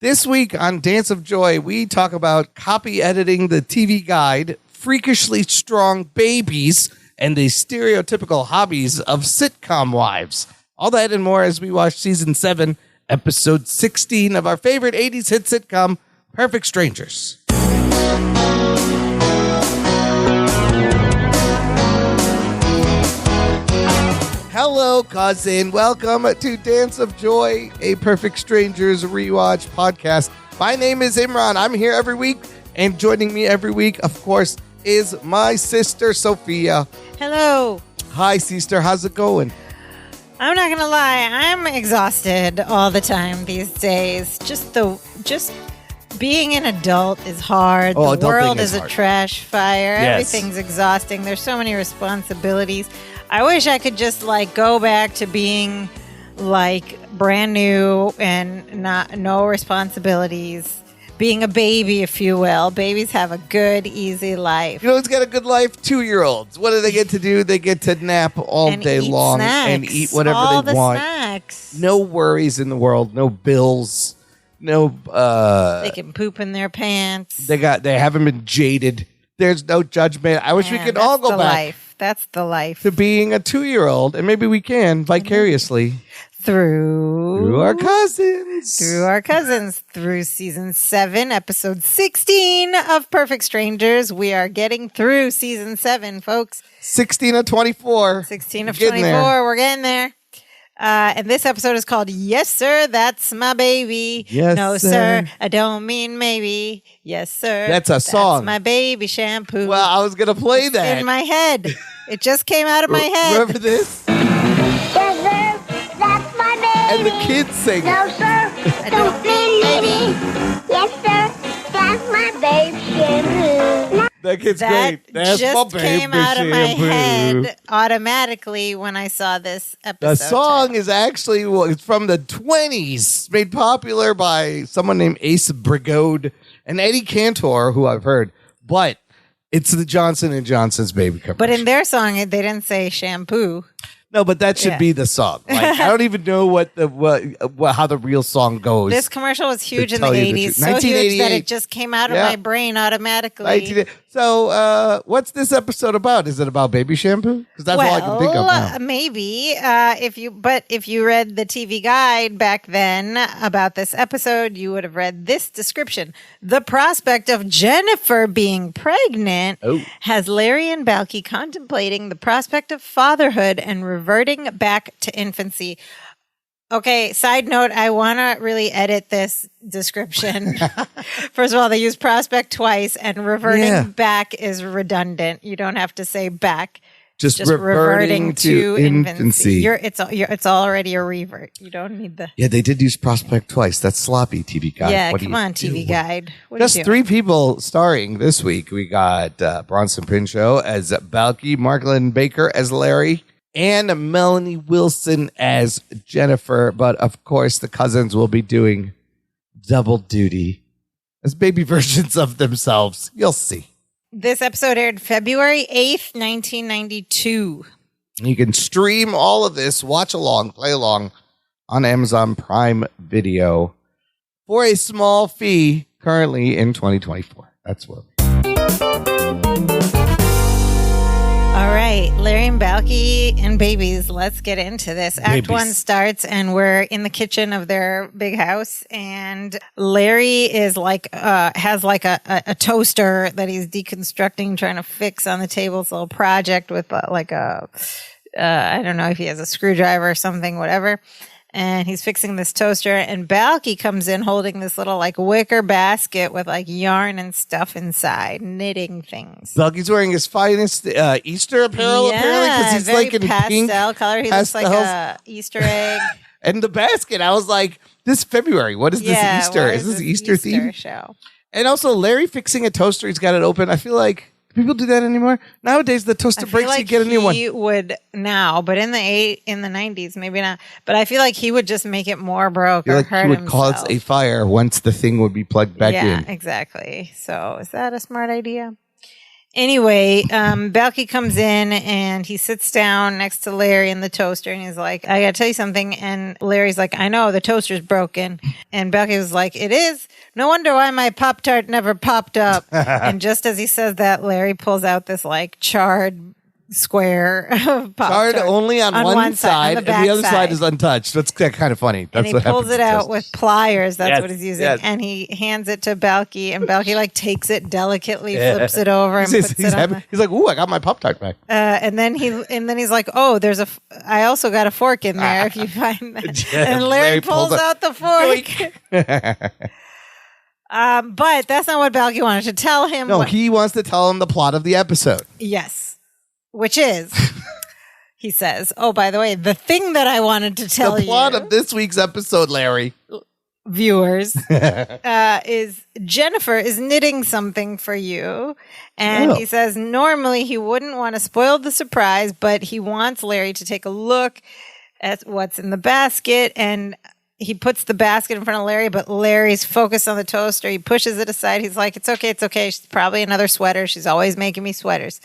This week on Dance of Joy, we talk about copy editing the TV guide, freakishly strong babies, and the stereotypical hobbies of sitcom wives. All that and more as we watch season 7, episode 16 of our favorite 80s hit sitcom, Perfect Strangers. Hello, cousin. Welcome to Dance of Joy, a Perfect Strangers rewatch podcast. My name is Imran. I'm here every week, and joining me every week, of course, is my sister, Sophia. Hello. Hi, sister. How's it going? I'm not gonna lie, I'm exhausted all the time these days. Just being an adult is hard. Oh, the world is hard. A trash fire. Yes. Everything's exhausting. There's so many responsibilities. I wish I could just go back to being brand new and no responsibilities. Being a baby, if you will. Babies have a good, easy life. You know who's got a good life? 2-year-olds. What do they get to do? They get to nap all day long and eat whatever all they the want. Snacks. No worries in the world. No bills. No. They can poop in their pants. They haven't been jaded. There's no judgment. I wish we could all go back. Life. That's the life. To being a 2-year-old, and maybe we can vicariously through our cousins. Through season 7, episode 16 of Perfect Strangers. We are getting through season 7, folks. 16 of 24. 16 of 24. We're getting there. And this episode is called Yes, Sir, That's My Baby. Yes, no, sir, I don't mean maybe. Yes, sir. That's a song. That's my baby shampoo. Well, I was going to play that. In my head. It just came out of my head. Remember this? Yes, sir, that's my baby. And the kids sing. No, sir, don't mean maybe. Yes, sir, that's my baby shampoo. That kid's that great. That's just my baby came out of my shampoo. head automatically when I saw this episode. The song is actually it's from the 20s, made popular by someone named Ace Brigode and Eddie Cantor, who I've heard. But it's the Johnson & Johnson's baby commercial. But in their song, they didn't say shampoo. No, but that should be the song. I don't even know how the real song goes. This commercial was huge in the 80s. So huge that it just came out of my brain automatically. So, what's this episode about? Is it about baby shampoo? Because that's all I can think of now. Maybe. If you read the TV guide back then about this episode, you would have read this description. The prospect of Jennifer being pregnant has Larry and Balky contemplating the prospect of fatherhood and reverting back to infancy. Okay, side note, I want to really edit this description. First of all, they use prospect twice, and reverting back is redundant. You don't have to say back. Just reverting to infancy. It's already a revert. You don't need the... Yeah, they did use prospect twice. That's sloppy, TV Guide. Yeah, come on, TV Guide. Just 3 people starring this week. We got Bronson Pinchot as Balky, Marklin Baker as Larry, and Melanie Wilson as Jennifer. But, of course, the cousins will be doing double duty as baby versions of themselves. You'll see. This episode aired February 8th, 1992. You can stream all of this, watch along, play along on Amazon Prime Video for a small fee currently in 2024. That's where All right, Larry and Balky and babies, let's get into this. Act 1 starts and we're in the kitchen of their big house, and Larry is has a toaster that he's deconstructing, trying to fix on the table. It's a little project with I don't know if he has a screwdriver or something, whatever. And he's fixing this toaster, and Balky comes in holding this little wicker basket with yarn and stuff inside, knitting things. Balky's wearing his finest Easter apparel, apparently, because he's very in pastel pink color. He looks like a Easter egg. And the basket, I was like, this February, what is this Easter? Is this Easter theme? Show? And also, Larry fixing a toaster, he's got it open. I feel like people do that anymore. Nowadays, the toaster breaks, you get a new one. He would now, but in the 90s, maybe not. But I feel like he would just make it more broke or hurt himself. He would cause a fire once the thing would be plugged back in. Yeah, exactly. So is that a smart idea? Anyway, Balky comes in and he sits down next to Larry in the toaster and he's like, I gotta tell you something. And Larry's like, I know, the toaster's broken. And Balky was like, it is? No wonder why my Pop-Tart never popped up. And just as he says that, Larry pulls out this like charred square of Pop-Tart. Charred only on one side, on and the other side is untouched. That's kind of funny. That's and he what pulls it out with pliers. That's what he's using. Yes. And he hands it to Balky, and Balky like takes it delicately, flips it over, and puts it on. He's like, "Ooh, I got my Pop-Tart back." And then he's like, "Oh, I also got a fork in there. If you find that." And Larry pulls out the fork. But that's not what Balky wanted to tell him. No, he wants to tell him the plot of the episode. Yes. Which is, he says, oh, by the way, the thing that I wanted to tell you. The plot of this week's episode, Larry. Viewers, is Jennifer is knitting something for you. And he says normally he wouldn't want to spoil the surprise, but he wants Larry to take a look at what's in the basket. And he puts the basket in front of Larry, but Larry's focused on the toaster. He pushes it aside. He's like, it's okay. She's probably another sweater. She's always making me sweaters.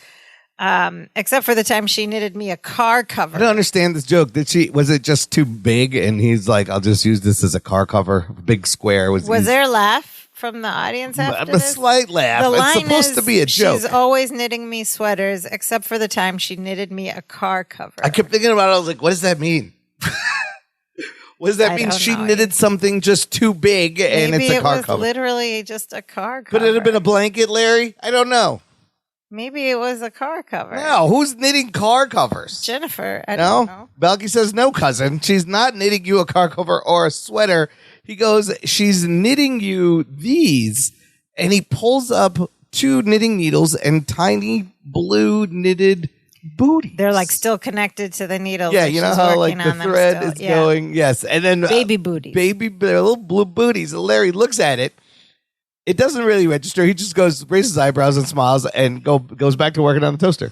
Except for the time she knitted me a car cover. I don't understand this joke. Was it just too big? And he's like, I'll just use this as a car cover. Big square. Was there a laugh from the audience after this? A slight laugh. It's supposed to be a joke. She's always knitting me sweaters, except for the time she knitted me a car cover. I kept thinking about it. I was like, what does that mean? What does that mean? She knitted something just too big and it's a car cover. Maybe it was literally just a car cover. Could it have been a blanket, Larry? I don't know. Maybe it was a car cover. No, who's knitting car covers? Jennifer. I don't know. Balky says, no, cousin. She's not knitting you a car cover or a sweater. He goes, she's knitting you these. And he pulls up 2 knitting needles and tiny blue knitted booties. They're like still connected to the needles. Yeah, you know how like the thread is going. Yes. And then baby booties. They're little blue booties. And Larry looks at it. It doesn't really register. He just raises his eyebrows and smiles and goes back to working on the toaster.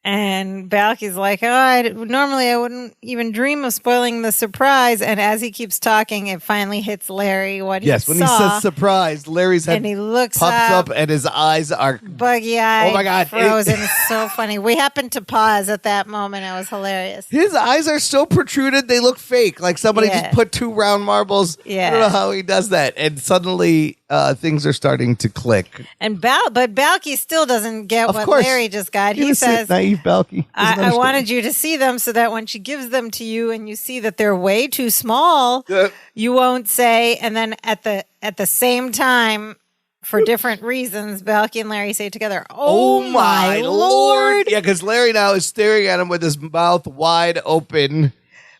And Balky's like, normally I wouldn't even dream of spoiling the surprise. And as he keeps talking, it finally hits Larry what he saw. Yes, when he says surprise, Larry's head and he looks pops up and his eyes are buggy-eyed, oh my God, frozen. It's so funny. We happened to pause at that moment. It was hilarious. His eyes are so protruded, they look fake. Like somebody just put 2 round marbles. Yeah. I don't know how he does that. And suddenly things are starting to click. And but Balky still doesn't get what Larry just got. He says, naive Balky. I wanted you to see them so that when she gives them to you and you see that they're way too small, you won't say. And then at the same time, for different reasons, Balky and Larry say together, oh my Lord. Yeah, because Larry now is staring at him with his mouth wide open.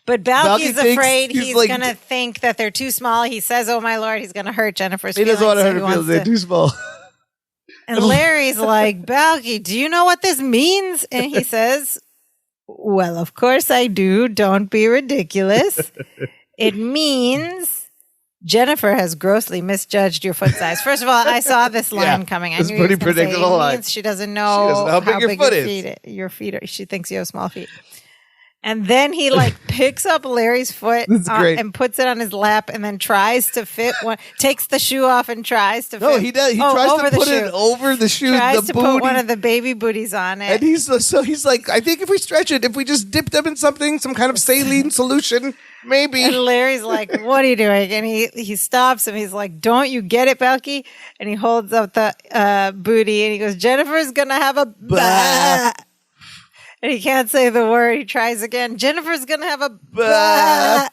But Balky's afraid he's going to think that they're too small. He says, oh my Lord, he's going to hurt Jennifer's feelings. He doesn't want to hurt her feelings. They're too small. And Larry's like, Balky, do you know what this means? And he says, well, of course I do. Don't be ridiculous. It means Jennifer has grossly misjudged your foot size. First of all, I saw this line coming. I it's knew pretty predictable line. She doesn't know how big your foot is. Your feet are. She thinks you have small feet. And then he picks up Larry's foot and puts it on his lap and then tries to fit one, takes the shoe off and tries to fit. No, he does. He tries to put it over the shoe. Tries to put one of the baby booties on it. And he's like, I think if we stretch it, if we just dip them in something, some kind of saline solution, maybe. And Larry's like, what are you doing? And he stops him. He's like, don't you get it, Balky? And he holds up the booty and he goes, Jennifer's going to have a bah. And he can't say the word. He tries again. Jennifer's going to have a bah.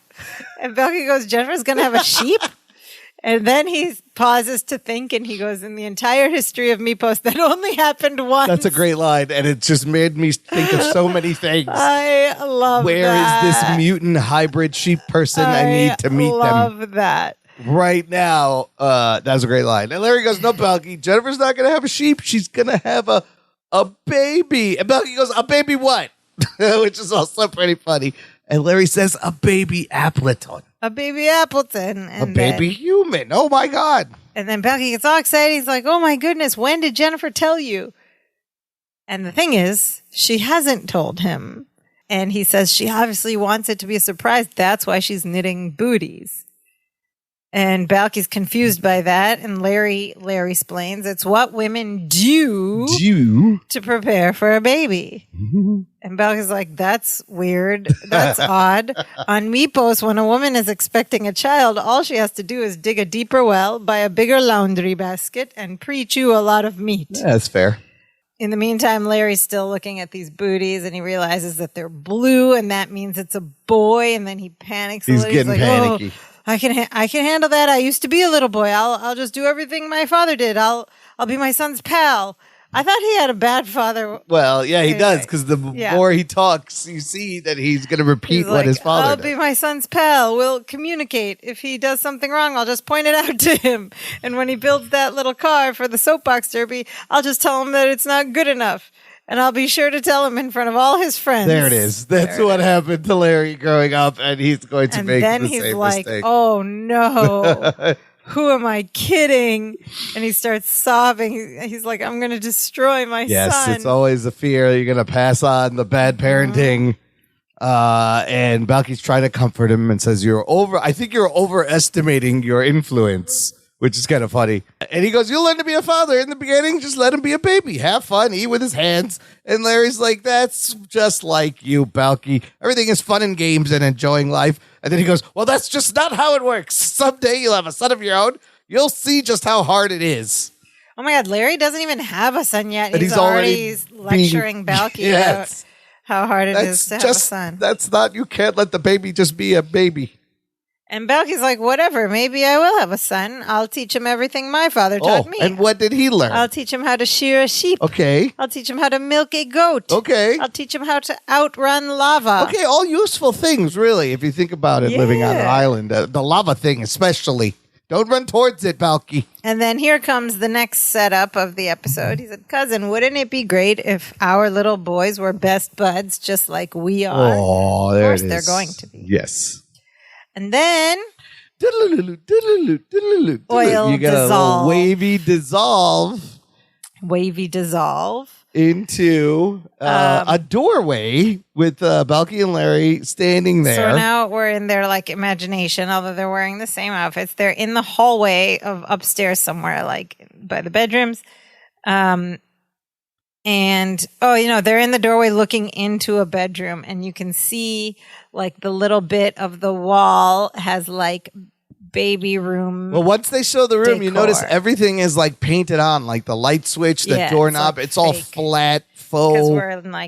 And Balky goes, Jennifer's going to have a sheep? And then he pauses to think and he goes, in the entire history of Meepost, that only happened once. That's a great line. And it just made me think of so many things. I love Where that. Where is this mutant hybrid sheep person? I need to meet them. I love that. Right now. That was a great line. And Larry goes, no, Balky, Jennifer's not going to have a sheep. She's going to have a baby. And Balky goes, a baby what? Which is also pretty funny. And Larry says, a baby Appleton. A baby Appleton. And a baby human. Oh, my God. And then Balky gets all excited. He's like, oh, my goodness, when did Jennifer tell you? And the thing is, she hasn't told him. And he says she obviously wants it to be a surprise. That's why she's knitting booties. And Balky's confused by that, and Larry explains it's what women do to prepare for a baby. And Balky's like, that's weird. That's odd. On Mypos, when a woman is expecting a child, all she has to do is dig a deeper well, buy a bigger laundry basket, and pre-chew a lot of meat. Yeah, that's fair. In the meantime, Larry's still looking at these booties, and he realizes that they're blue, and that means it's a boy, and then he panics. He's getting panicky. Oh, I can handle that. I used to be a little boy. I'll just do everything my father did. I'll be my son's pal. I thought he had a bad father. Well, yeah, he does, because the more he talks, you see that he's going to repeat what his father I'll does. be my son's pal. We'll communicate. If he does something wrong, I'll just point it out to him. And when he builds that little car for the soapbox derby, I'll just tell him that it's not good enough. And I'll be sure to tell him in front of all his friends. There it is. That's what happened to Larry growing up, and he's going to make the same mistake. And then he's like, oh, no. Who am I kidding? And he starts sobbing. He's like, I'm going to destroy my son. Yes, it's always a fear you're going to pass on the bad parenting. And Balky's trying to comfort him and says, I think you're overestimating your influence, which is kind of funny. And he goes, you'll learn to be a father. In the beginning, just let him be a baby. Have fun, eat with his hands. And Larry's like, that's just like you, Balky. Everything is fun and games and enjoying life. And then he goes, well, that's just not how it works. Someday you'll have a son of your own. You'll see just how hard it is. Oh, my God. Larry doesn't even have a son yet. And he's already lecturing Balky about how hard it is to have a son. That's not, you can't let the baby just be a baby. And Balky's like, whatever, maybe I will have a son. I'll teach him everything my father taught me. And what did he learn? I'll teach him how to shear a sheep. Okay. I'll teach him how to milk a goat. Okay. I'll teach him how to outrun lava. Okay, all useful things, really, if you think about it, living on an island. The lava thing especially. Don't run towards it, Balky. And then here comes the next setup of the episode. He said, cousin, wouldn't it be great if our little boys were best buds just like we are? Oh, there it is. Of course they're going to be. Yes. And then oil dissolve. You got a little wavy dissolve into a doorway with Balky and Larry standing there. So now we're in their like imagination, although they're wearing the same outfits. They're in the hallway of upstairs somewhere, like by the bedrooms. And, they're in the doorway looking into a bedroom, and you can see like the little bit of the wall has like baby room. Well, once they show the room, decor. you notice everything is like painted on, like the light switch, the doorknob. It's all flat, faux.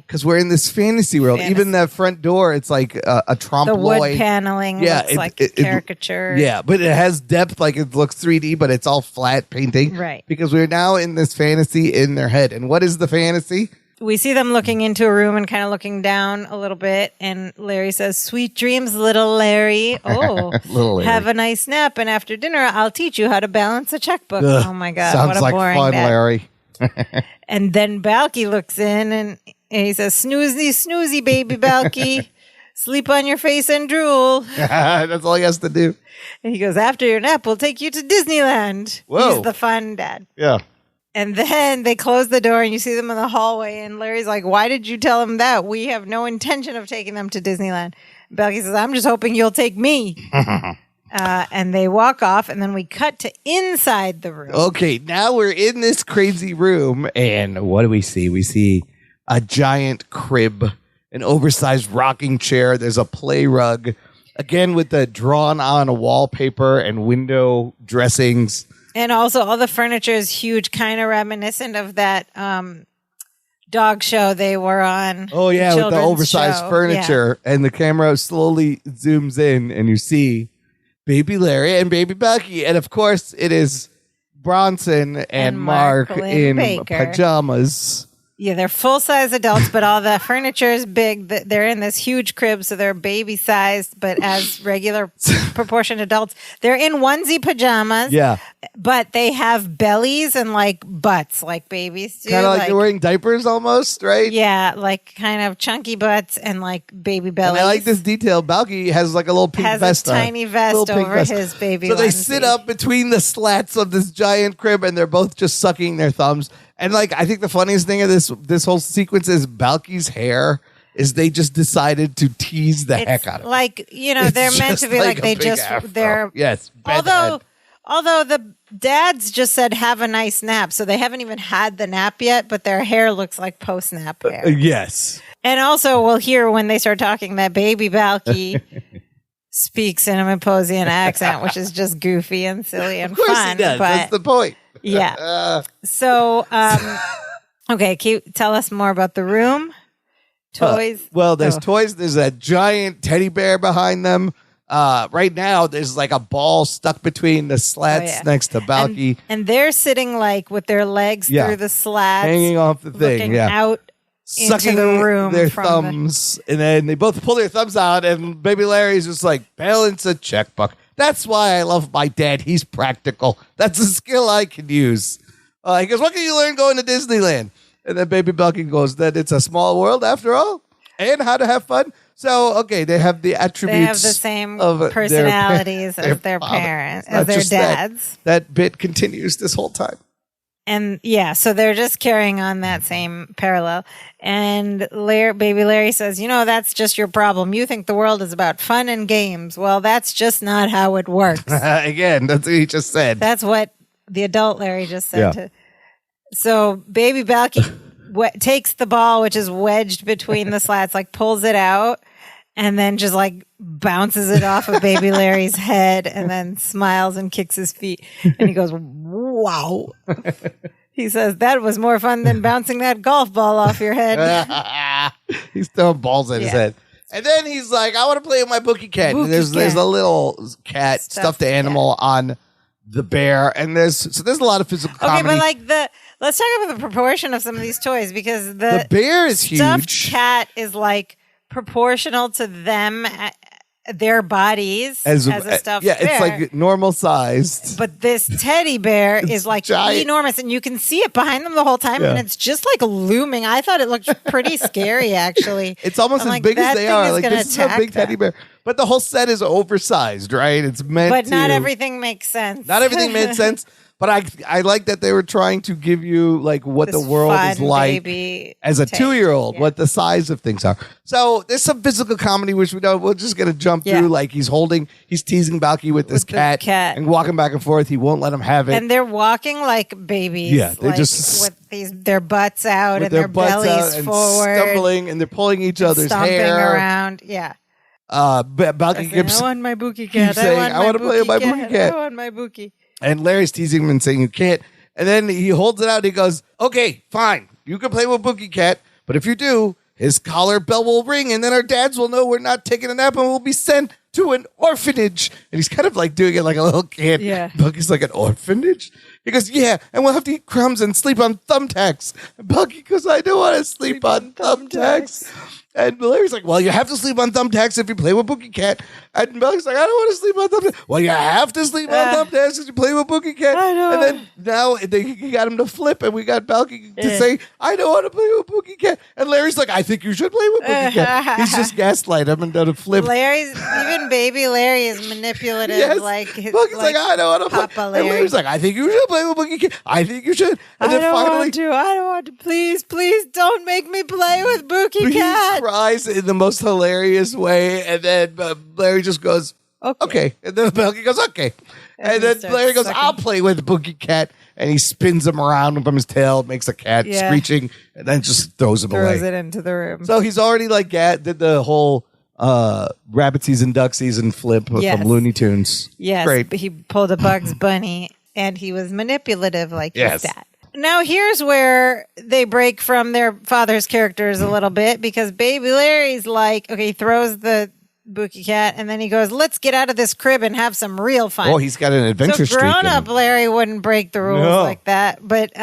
Because we're in this fantasy world. Even that front door, it's like a trompe l'oeil. The wood paneling looks like caricature. But it has depth, like it looks 3D, but it's all flat painting. Right. Because we're now in this fantasy in their head. And what is the fantasy? We see them looking into a room and kind of looking down a little bit. And Larry says, sweet dreams, little Larry. Oh, little Larry. Have a nice nap. And after dinner, I'll teach you how to balance a checkbook. Oh, my God. Sounds what a like boring fun, dad. Larry. And then Balky looks in and he says, snoozy, baby Balky. Sleep on your face and drool. That's all he has to do. And he goes, after your nap, we'll take you to Disneyland. Whoa. He's the fun dad. Yeah. And then they close the door and you see them in the hallway. And Larry's like, why did you tell him that? We have no intention of taking them to Disneyland. Balky says, I'm just hoping you'll take me. And they walk off. And then we cut to inside the room. Okay, now we're in this crazy room. And what do we see? We see a giant crib, an oversized rocking chair. There's a play rug. Again, with the drawn-on wallpaper and window dressings. And also, all the furniture is huge, kind of reminiscent of that dog show they were on. Oh, yeah, with the oversized furniture. Yeah. And the camera slowly zooms in, and you see baby Larry and baby Balky. And, of course, it is Bronson and Mark in pajamas. Yeah, they're full-size adults, but all the furniture is big. They're in this huge crib, so they're baby-sized, but as regular proportioned adults. They're in onesie pajamas. Yeah. But they have bellies and, like, butts, like babies do. Kind of like they're wearing diapers almost, right? Yeah, like kind of chunky butts and, like, baby bellies. And I like this detail. Balky has, like, a little pink vest on. Has a tiny vest over his baby So they onesie. sit up between the slats of this giant crib, and they're both just sucking their thumbs. And, like, I think the funniest thing of this whole sequence is Balky's hair is they just decided to tease the heck out of it. Like, they're meant to be like they just they're yes. Although the dads just said have a nice nap, so they haven't even had the nap yet, but their hair looks like post-nap hair. Yes. And also we'll hear when they start talking that baby Balky speaks in a Maposian accent, which is just goofy and silly and of course fun. He does. But that's the point. Yeah. So, okay, tell us more about the room. Toys. There's toys. There's a giant teddy bear behind them. Right now, there's like a ball stuck between the slats next to Balky. And they're sitting like with their legs through the slats. Hanging off the thing. Looking out sucking into the room their thumbs. And then they both pull their thumbs out. And baby Larry's just like, balance a checkbook. That's why I love my dad. He's practical. That's a skill I can use. He goes, what can you learn going to Disneyland? And then baby Balky goes, that it's a small world after all. And how to have fun. So, okay, they have the attributes. They have the same personalities as their parents, as their dads. That bit continues this whole time. And so they're just carrying on that same parallel. And baby Larry says, that's just your problem. You think the world is about fun and games. Well, that's just not how it works. Again, that's what he just said. That's what the adult Larry just said. So baby Balky takes the ball, which is wedged between the slats, like pulls it out and then just like bounces it off of baby Larry's head and then smiles and kicks his feet. And he goes, wow. He says, that was more fun than bouncing that golf ball off your head. He's throwing balls at his head. And then he's like, I want to play with my bookie cat. There's a little cat, stuffed animal on the bear. And there's a lot of physical comedy. Okay, but like let's talk about the proportion of some of these toys because the bear is stuffed huge. Cat is like proportional to them, their bodies as a stuffed bear. It's like normal sized. But this teddy bear is like giant. Enormous, and you can see it behind them the whole time, and it's just like looming. I thought it looked pretty scary, actually. It's almost as big as they are. Like this is a big teddy bear. But the whole set is oversized, right? It's meant But not everything makes sense. Not everything made sense. But I like that they were trying to give you like what the world is like as a 2-year-old, what the size of things are. So there's some physical comedy, which we're just going to jump through. Like he's teasing Balky with this cat and walking back and forth. He won't let him have it. And they're walking like babies. Yeah, they like, just with their butts out and their bellies forward. Stumbling and they're pulling each other's stomping hair. around. Yeah. Balky keeps I want my bookie cat. I want to play with my bookie cat. I want my bookie. And Larry's teasing him and saying, you can't. And then he holds it out and he goes, okay, fine. You can play with Bookie Cat. But if you do, his collar bell will ring and then our dads will know we're not taking a nap and we'll be sent to an orphanage. And he's kind of like doing it like a little kid. Yeah. Bucky's like, an orphanage? He goes, yeah, and we'll have to eat crumbs and sleep on thumbtacks. And Bucky goes, I don't want to sleep on thumbtacks. And Larry's like, well, you have to sleep on thumbtacks if you play with Bookie Cat. And Balky's like, I don't want to sleep on thumbtacks. Well, you have to sleep on thumbtacks if you play with Bookie Cat. And then now he got him to flip, and we got Balky to say, I don't want to play with Bookie Cat. And Larry's like, I think you should play with Bookie Cat. He's just gaslight him and done a flip. Even baby Larry is manipulative. Yes. Bucky's like, I don't want to play. And Larry's like, I think you should play with Bookie Cat. I think you should. And then finally, I don't want to. Please don't make me play with Bookie Cat. Cries in the most hilarious way, and then Larry just goes, okay. And then Balky goes, okay. And then Larry goes, I'll play with Bookie Cat. And he spins him around from his tail, makes a cat screeching, and then just throws him away. Throws it into the room. So he's already did the whole rabbit season, duck season flip from Looney Tunes. Yes. Great. He pulled a Bugs Bunny, and he was manipulative like his dad. Now, here's where they break from their father's characters a little bit because baby Larry's like, okay, he throws the Bookie Cat and then he goes, let's get out of this crib and have some real fun. Oh, he's got an adventure streak. Grown-up Larry wouldn't break the rules like that. But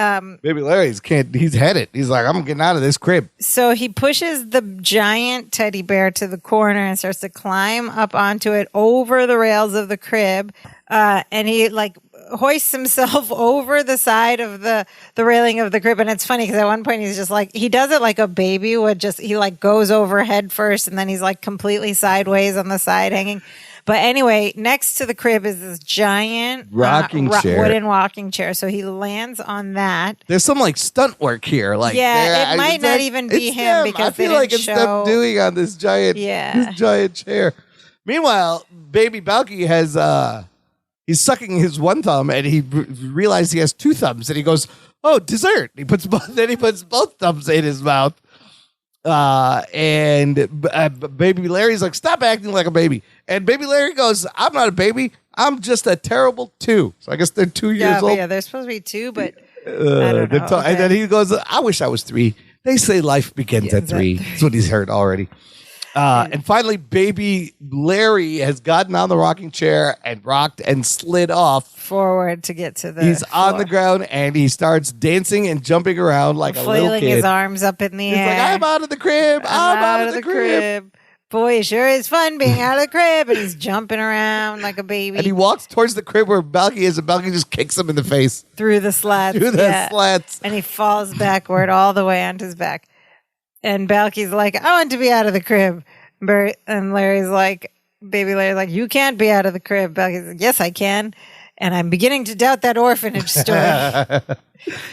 baby Larry's he's headed. He's like, I'm getting out of this crib. So he pushes the giant teddy bear to the corner and starts to climb up onto it over the rails of the crib. And he hoists himself over the side of the railing of the crib. And it's funny because at one point he's just like, he does it like a baby would he goes over head first and then he's like completely sideways on the side hanging. But anyway, next to the crib is this giant rocking chair. wooden rocking chair. So he lands on that. There's some like stunt work here. Like, it might not even be him because I feel like it's them doing on this giant, this giant chair. Meanwhile, baby Balky has he's sucking his one thumb, and he realizes he has two thumbs, and he goes, "Oh, dessert!" He puts both thumbs in his mouth. And baby Larry's like, "Stop acting like a baby." And baby Larry goes, "I'm not a baby. I'm just a terrible 2." So I guess they're 2 years old. Yeah, they're supposed to be 2, but I don't know. Okay. And then he goes, "I wish I was 3. They say life begins at 3. That's what he's heard already. And finally, baby Larry has gotten on the rocking chair and rocked and slid off forward to get to the He's floor. on the ground, and he starts dancing and jumping around like a little kid. Flailing his arms up in the air. He's like, "I'm out of the crib. I'm out of the crib. Boy, it sure is fun being out of the crib." And he's jumping around like a baby. And he walks towards the crib where Balky is, and Balky just kicks him in the face. Through the slats. Slats. And he falls backward all the way onto his back. And Balky's like, "I want to be out of the crib." And Larry's like, baby Larry's like, "You can't be out of the crib." Balky's like, "Yes, I can. And I'm beginning to doubt that orphanage story."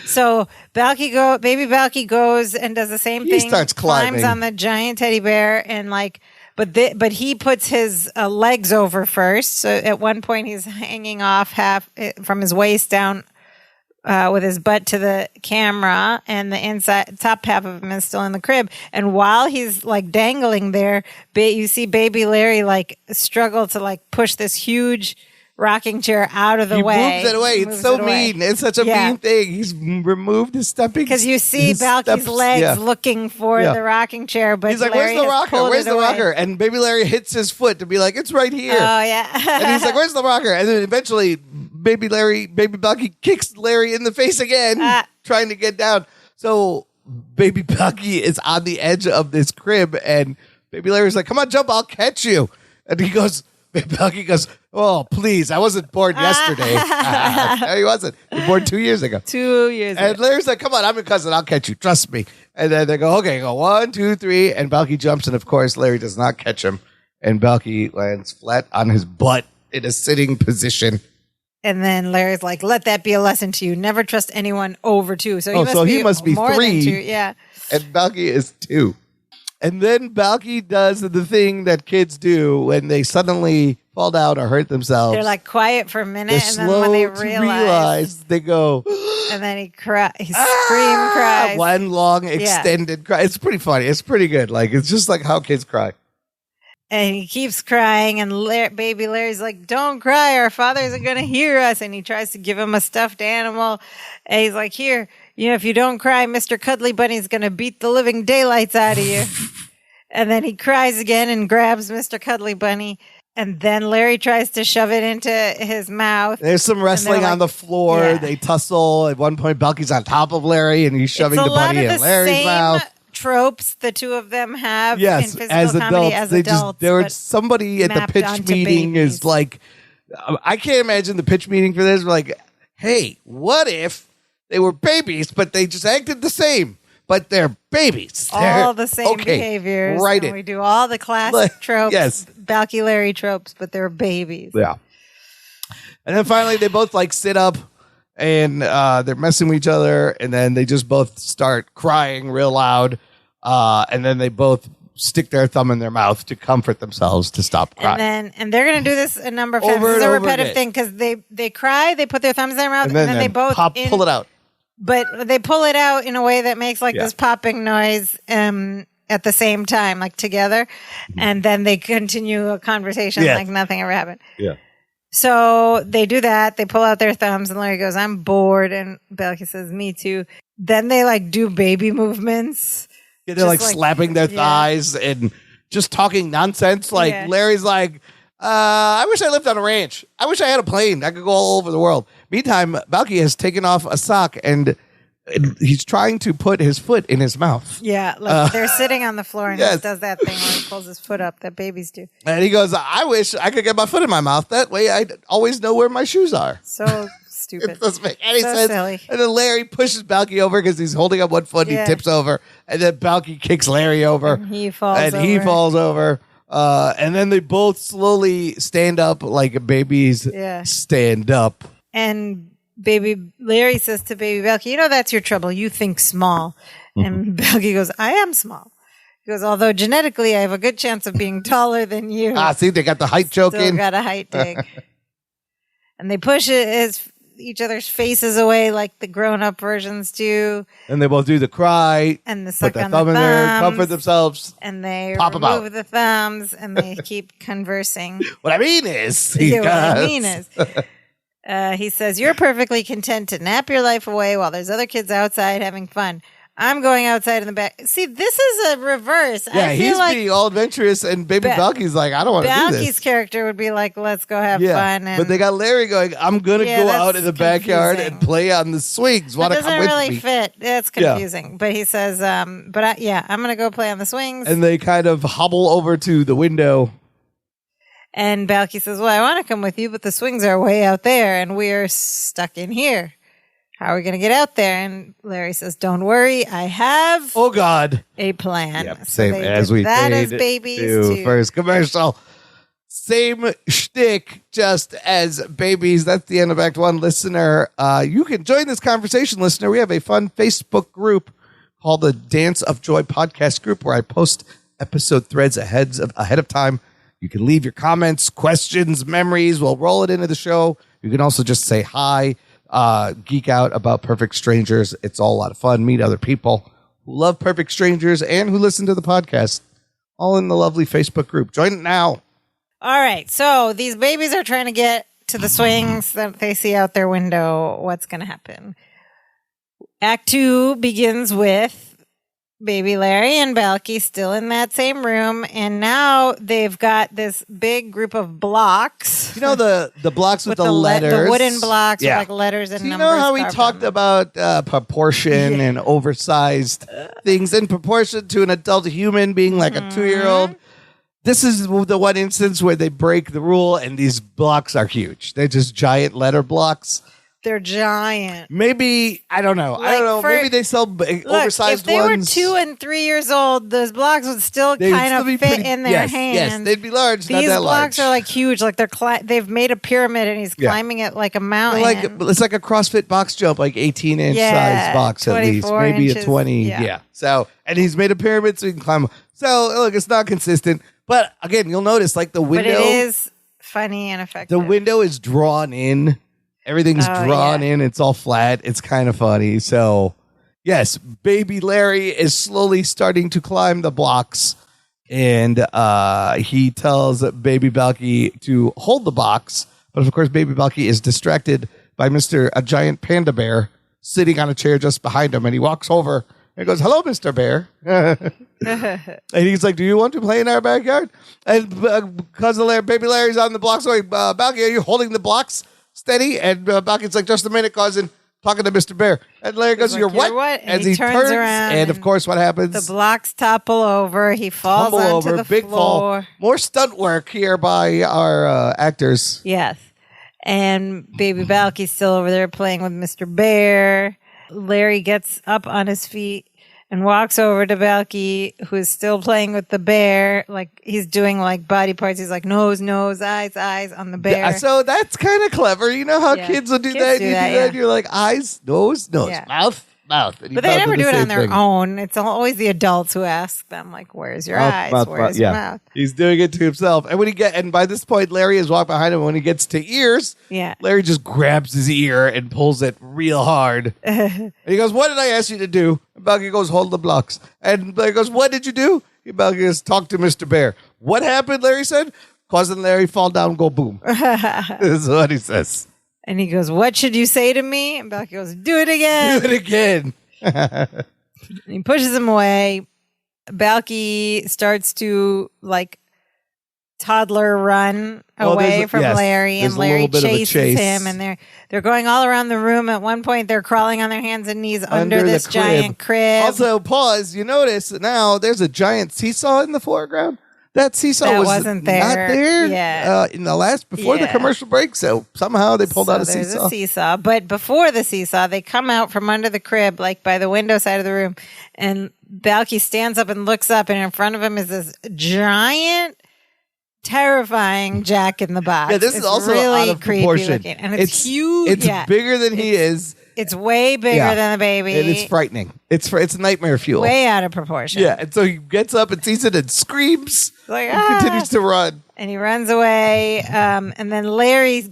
So baby Balky goes and does the same thing. He starts climbing. Climbs on the giant teddy bear and like, but he puts his legs over first. So at one point he's hanging off half from his waist down with his butt to the camera, and the top half of him is still in the crib. And while he's like dangling there, you see baby Larry like struggle to like push this huge rocking chair out of the way. He moves it away. It's so mean. It's such a mean thing. He's removed his stepping. Because you see Balky's legs looking for the rocking chair, but he's like, Larry "Where's the rocker? Where's the rocker?" And baby Larry hits his foot to be like, "It's right here." Oh, yeah. And he's like, "Where's the rocker?" And then eventually baby Balky kicks Larry in the face again, trying to get down. So baby Balky is on the edge of this crib, and baby Larry's like, "Come on, jump, I'll catch you." And baby Balky goes, "Oh, please, I wasn't born yesterday." No, he wasn't. He was born 2 years ago. 2 years ago. And Larry's like, "Come on, I'm your cousin. I'll catch you. Trust me." And then they go, "Okay, go 1, 2, 3." And Balky jumps. And of course, Larry does not catch him. And Balky lands flat on his butt in a sitting position. And then Larry's like, "Let that be a lesson to you. Never trust anyone over 2." So he must be more 3. Than 2. Yeah. And Balky is 2. And then Balky does the thing that kids do when they suddenly fall down or hurt themselves. They're like quiet for a minute, They're and then when they realize they go, and then he cries. One long extended cry. It's pretty funny. It's pretty good. Like, it's just like how kids cry. And he keeps crying, and baby Larry's like, "Don't cry, our father isn't going to hear us." And he tries to give him a stuffed animal. And he's like, "Here, if you don't cry, Mr. Cuddly Bunny's going to beat the living daylights out of you." And then he cries again and grabs Mr. Cuddly Bunny. And then Larry tries to shove it into his mouth. There's some wrestling on the floor. Yeah. They tussle. At one point, Balky's on top of Larry, and he's shoving the bunny in Larry's mouth. Tropes the two of them have in physical as comedy adults, as adults. There was somebody at the pitch meeting is like, I can't imagine the pitch meeting for this. Like, "Hey, what if they were babies, but they just acted the same, but they're babies? All the same behaviors. Right. We do all the classic tropes, Balky Larry tropes, but they're babies." Yeah. And then finally, they both like sit up. And they're messing with each other, and then they just both start crying real loud, and then they both stick their thumb in their mouth to comfort themselves to stop crying. And they're going to do this a number of times. This is a repetitive thing because they cry, they put their thumbs in their mouth, and then they both pull it out. But they pull it out in a way that makes like this popping noise at the same time, like together, and then they continue a conversation like nothing ever happened. Yeah. So they do that. They pull out their thumbs, and Larry goes, "I'm bored." And Balky says, "Me too." Then they like do baby movements. Yeah, they're like slapping their thighs and just talking nonsense. Like Larry's like, "I wish I lived on a ranch. I wish I had a plane. I could go all over the world." Meantime, Balky has taken off a sock and he's trying to put his foot in his mouth. Yeah, like they're sitting on the floor and he does that thing where he pulls his foot up that babies do. And he goes, "I wish I could get my foot in my mouth. That way I'd always know where my shoes are." So stupid. It doesn't make any sense. Silly. And then Larry pushes Balky over because he's holding up one foot and he tips over. And then Balky kicks Larry over. And he falls over. And then they both slowly stand up like babies stand up. And baby Larry says to baby Belky, that's your trouble. You think small. And Belky goes, I am small. He goes, although genetically I have a good chance of being taller than you. See, they got the height joke in. Still got a height dig. And they push each other's faces away like the grown-up versions do. And they both do the cry. And the suck put their on thumb the in thumbs. there, comfort themselves. And they pop 'em out. remove the thumbs and they keep conversing. What I mean is, he says, you're perfectly content to nap your life away while there's other kids outside having fun. I'm going outside in the back. See, this is a reverse. Yeah, I feel he's like being all adventurous, and baby Balky's like, I don't want to do this. Balky's character would be like, let's go have fun. And but they got Larry going, I'm going to go out in the backyard and play on the swings. That doesn't really fit. It's confusing. But he says, I'm going to go play on the swings. And they kind of hobble over to the window. And Balky says, well, I want to come with you, but the swings are way out there, and we're stuck in here. How are we going to get out there? And Larry says, don't worry, I have a plan. Yep, so same as we that did as babies too. First commercial. Same shtick, just as babies. That's the end of Act 1. Listener, you can join this conversation, listener. We have a fun Facebook group called the Dance of Joy podcast group where I post episode threads ahead of time. You can leave your comments, questions, memories. We'll roll it into the show. You can also just say hi. Geek out about Perfect Strangers. It's all a lot of fun. Meet other people who love Perfect Strangers and who listen to the podcast. All in the lovely Facebook group. Join it now. All right. So these babies are trying to get to the swings that they see out their window. What's going to happen? Act 2 begins with baby Larry and Balky still in that same room, and now they've got this big group of blocks. The blocks with the letters, the wooden blocks with like letters and numbers. You know how we talked about proportion and oversized things in proportion to an adult human being like a 2-year-old. This is the one instance where they break the rule, and these blocks are huge. They're just giant letter blocks. They're giant. Maybe, I don't know. Maybe they sell oversized ones. If they were 2 and 3 years old, those blocks would still kind of fit in their hands. Yes, they'd be large, These not that large. blocks are like huge. Like they've made a pyramid and he's climbing it like a mountain. It's like a CrossFit box jump, like 18-inch size box at least. Maybe inches, a 20. Yeah. So, and he's made a pyramid so he can climb. So, look, it's not consistent. But again, you'll notice like the window. But it is funny and effective. The window is drawn in. Everything's drawn in. It's all flat. It's kind of funny. So, yes, baby Larry is slowly starting to climb the blocks. And he tells baby Balky to hold the box. But, of course, baby Balky is distracted by a giant panda bear sitting on a chair just behind him. And he walks over and goes, hello, Mr. Bear. And he's like, do you want to play in our backyard? And because baby Larry's on the blocks going, Balky, are you holding the blocks steady? And Balky's like, just a minute, cousin, talking to Mr. Bear. And Larry goes, you're what? And he turns around. And of course, what happens? The blocks topple over. He falls onto the big floor. Fall. More stunt work here by our actors. Yes. And baby Balky's still over there playing with Mr. Bear. Larry gets up on his feet and walks over to Balky, who's still playing with the bear. Like he's doing like body parts. He's like nose, eyes on the bear. So that's kind of clever. You know how kids will do that? You do that. You're like eyes, nose, mouth. But they never do it on their own. It's always the adults who ask them, like, where's your eyes? Where's your mouth? He's doing it to himself. And by this point, Larry has walked behind him. When he gets to ears, Larry just grabs his ear and pulls it real hard. And he goes, what did I ask you to do? And Balky goes, hold the blocks. And Larry goes, what did you do? Balky goes, talk to Mr. Bear. What happened, Larry said? Causing Larry fall down, go boom. This is what he says. And he goes, what should you say to me? And Balky goes, do it again. Do it again. And he pushes him away. Balky starts to like toddler run away from Larry, and Larry chases him, and they're going all around the room. At one point, they're crawling on their hands and knees under this giant crib. Also, pause. You notice now there's a giant seesaw in the foreground. That seesaw wasn't there. Not there in the before the commercial break. So somehow they pulled out a seesaw. There's a seesaw. But before the seesaw, they come out from under the crib, like by the window side of the room. And Balky stands up and looks up, and in front of him is this giant terrifying Jack in the Box. Yeah, this is also really out of creepy proportion. looking. And it's huge. It's bigger than he is. It's way bigger than the baby. And it's frightening. It's nightmare fuel. Way out of proportion. Yeah, and so he gets up and sees it and screams Like, and continues to run. And he runs away. And then Larry,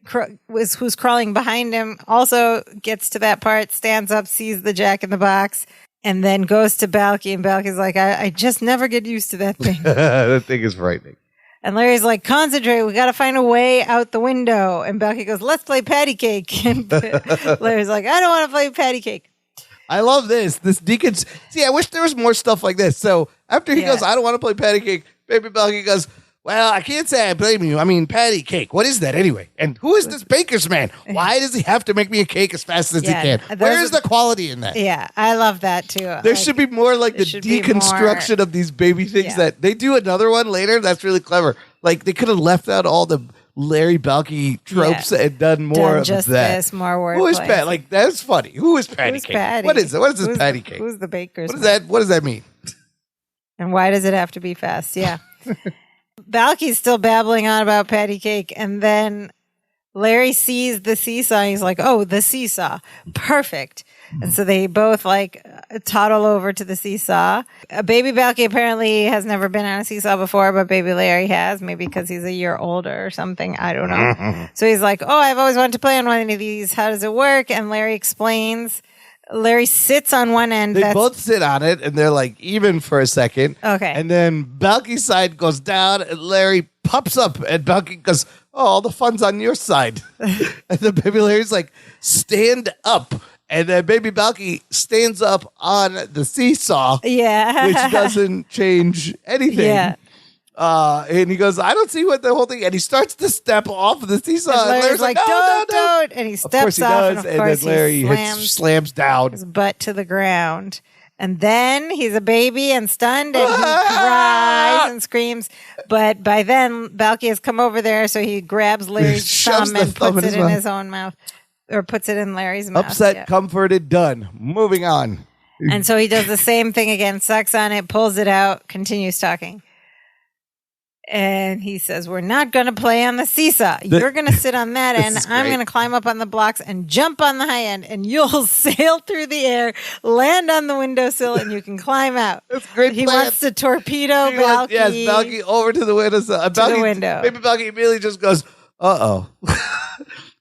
who's crawling behind him, also gets to that part, stands up, sees the Jack in the Box, and then goes to Balky. And Balky's like, I just never get used to that thing. That thing is frightening. And Larry's like, concentrate. We got to find a way out the window. And Balky goes, let's play patty cake. And Larry's like, I don't want to play patty cake. I love this. See, I wish there was more stuff like this. So after he goes, I don't want to play patty cake, baby Balky goes, well, I can't say I blame you. I mean, patty cake. What is that anyway? And who is this baker's man? Why does he have to make me a cake as fast as he can? Where is the quality in that? Yeah, I love that too. There should be more like the deconstruction of these baby things that they do another one later. That's really clever. Like they could have left out all the Larry Balky tropes and done more of just that. This, more wordplay. Who is Patty? Like that's funny. Who is patty cake? Patty? What is it? What is this patty cake? Who's the baker's What is that? What does that mean? And why does it have to be fast? Yeah. Balky's still babbling on about patty cake, and then Larry sees the seesaw. And he's like, "Oh, the seesaw, perfect!" And so they both like toddle over to the seesaw. Baby Balky apparently has never been on a seesaw before, but baby Larry has, maybe because he's a year older or something. I don't know. So he's like, "Oh, I've always wanted to play on one of these. How does it work?" And Larry explains. Larry sits on one end. They both sit on it, and they're like even for a second. Okay. And then Balky's side goes down, and Larry pops up, and Balky goes, "Oh, all the fun's on your side." And then baby Larry's like, "Stand up." And then baby Balky stands up on the seesaw. Yeah. Which doesn't change anything. Yeah. And he goes, I don't see what the whole thing. And he starts to step off of the seesaw. And Larry's like, don't. And he steps off. And then Larry slams down his butt to the ground. And then he's a baby and stunned and he cries and screams. But by then, Balky has come over there. So he grabs Larry's thumb and puts it in his own mouth. Or puts it in Larry's mouth. Upset, comforted, done. Moving on. And so he does the same thing again, sucks on it, pulls it out, continues talking. And he says, we're not going to play on the seesaw. You're going to sit on that end. I'm going to climb up on the blocks and jump on the high end. And you'll sail through the air, land on the windowsill, and you can climb out. That's a great He plan. wants to torpedo Balky. Yes, Balky over to the windowsill. The window. Baby Balky immediately just goes, uh-oh.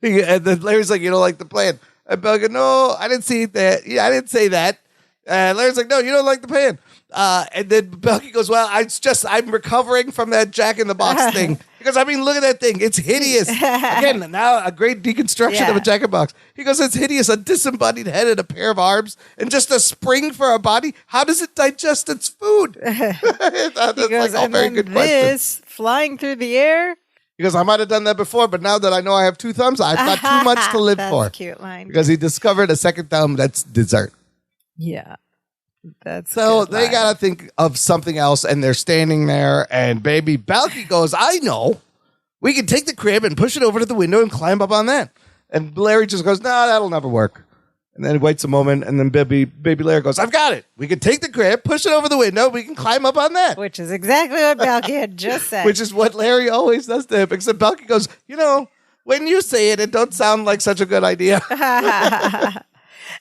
And then Larry's like, you don't like the plan. And Balky, no, I didn't see that. Yeah, I didn't say that. And Larry's like, no, you don't like the plan. And then Balky goes, well, I'm recovering from that Jack in the Box thing. Because, I mean, look at that thing. It's hideous. Again, now a great deconstruction of a Jack in the Box. He goes, it's hideous. A disembodied head and a pair of arms and just a spring for a body. How does it digest its food? That's he goes, like all very good questions. Flying through the air. He goes, I might have done that before, but now that I know I have two thumbs, I've got too much to live for. That's a cute line. Because he discovered a second thumb that's dessert. Yeah. That's so they got to think of something else, and they're standing there, and baby Balky goes, I know. We can take the crib and push it over to the window and climb up on that. And Larry just goes, no, that'll never work. And then he waits a moment, and then baby Larry goes, I've got it. We can take the crib, push it over the window, we can climb up on that. Which is exactly what Balky had just said. Which is what Larry always does to him, except Balky goes, when you say it, it don't sound like such a good idea.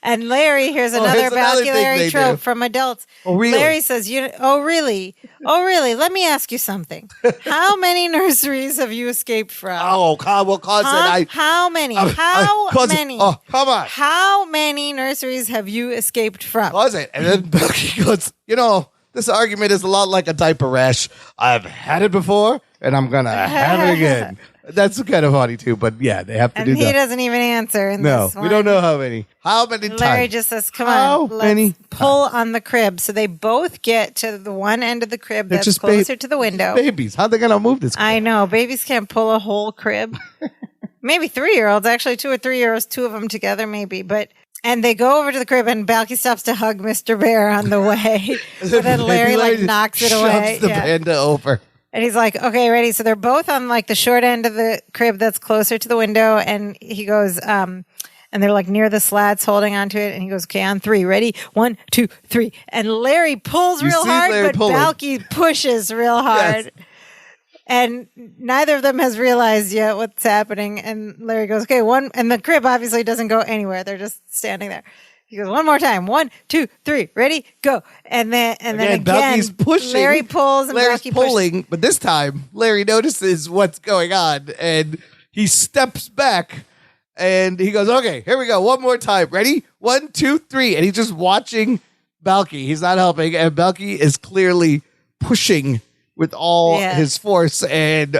And Larry, here's another Balky Larry trope from adults. Oh, really? Larry says, oh, really? Oh, really? Let me ask you something. How many nurseries have you escaped from? Oh, well, How many? How many? Oh, come on. How many nurseries have you escaped from? Was it? And then Balky goes, this argument is a lot like a diaper rash. I've had it before, and I'm going to have it again. That's kind of funny, too. But, yeah, they have to do that. And he doesn't even answer in this one. We don't know how many. How many times? Larry just says, come on, let's pull on the crib. So they both get to the one end of the crib that's closer to the window. Babies. How are they going to move this crib? I know. Babies can't pull a whole crib. Maybe 3-year-olds. Actually, 2 or 3-year-olds, two of them together maybe. And they go over to the crib, and Balky stops to hug Mr. Bear on the way. So then Larry knocks it away. Shoves the panda over. And he's like, okay, ready. So they're both on like the short end of the crib that's closer to the window. And he goes, and they're like near the slats holding onto it. And he goes, okay, on 3, ready? 1, 2, 3. And Larry pulls real hard, but Balky pushes real hard. And neither of them has realized yet what's happening. And Larry goes, okay, one. And the crib obviously doesn't go anywhere. They're just standing there. He goes, one more time. 1, 2, 3, ready, go. And then again, Balky's pushing. Larry pulls and Larry's Balky pulling, but this time Larry notices what's going on and he steps back and he goes, okay, here we go. One more time. Ready? 1, 2, 3. And he's just watching Balky. He's not helping. And Balky is clearly pushing with all his force. And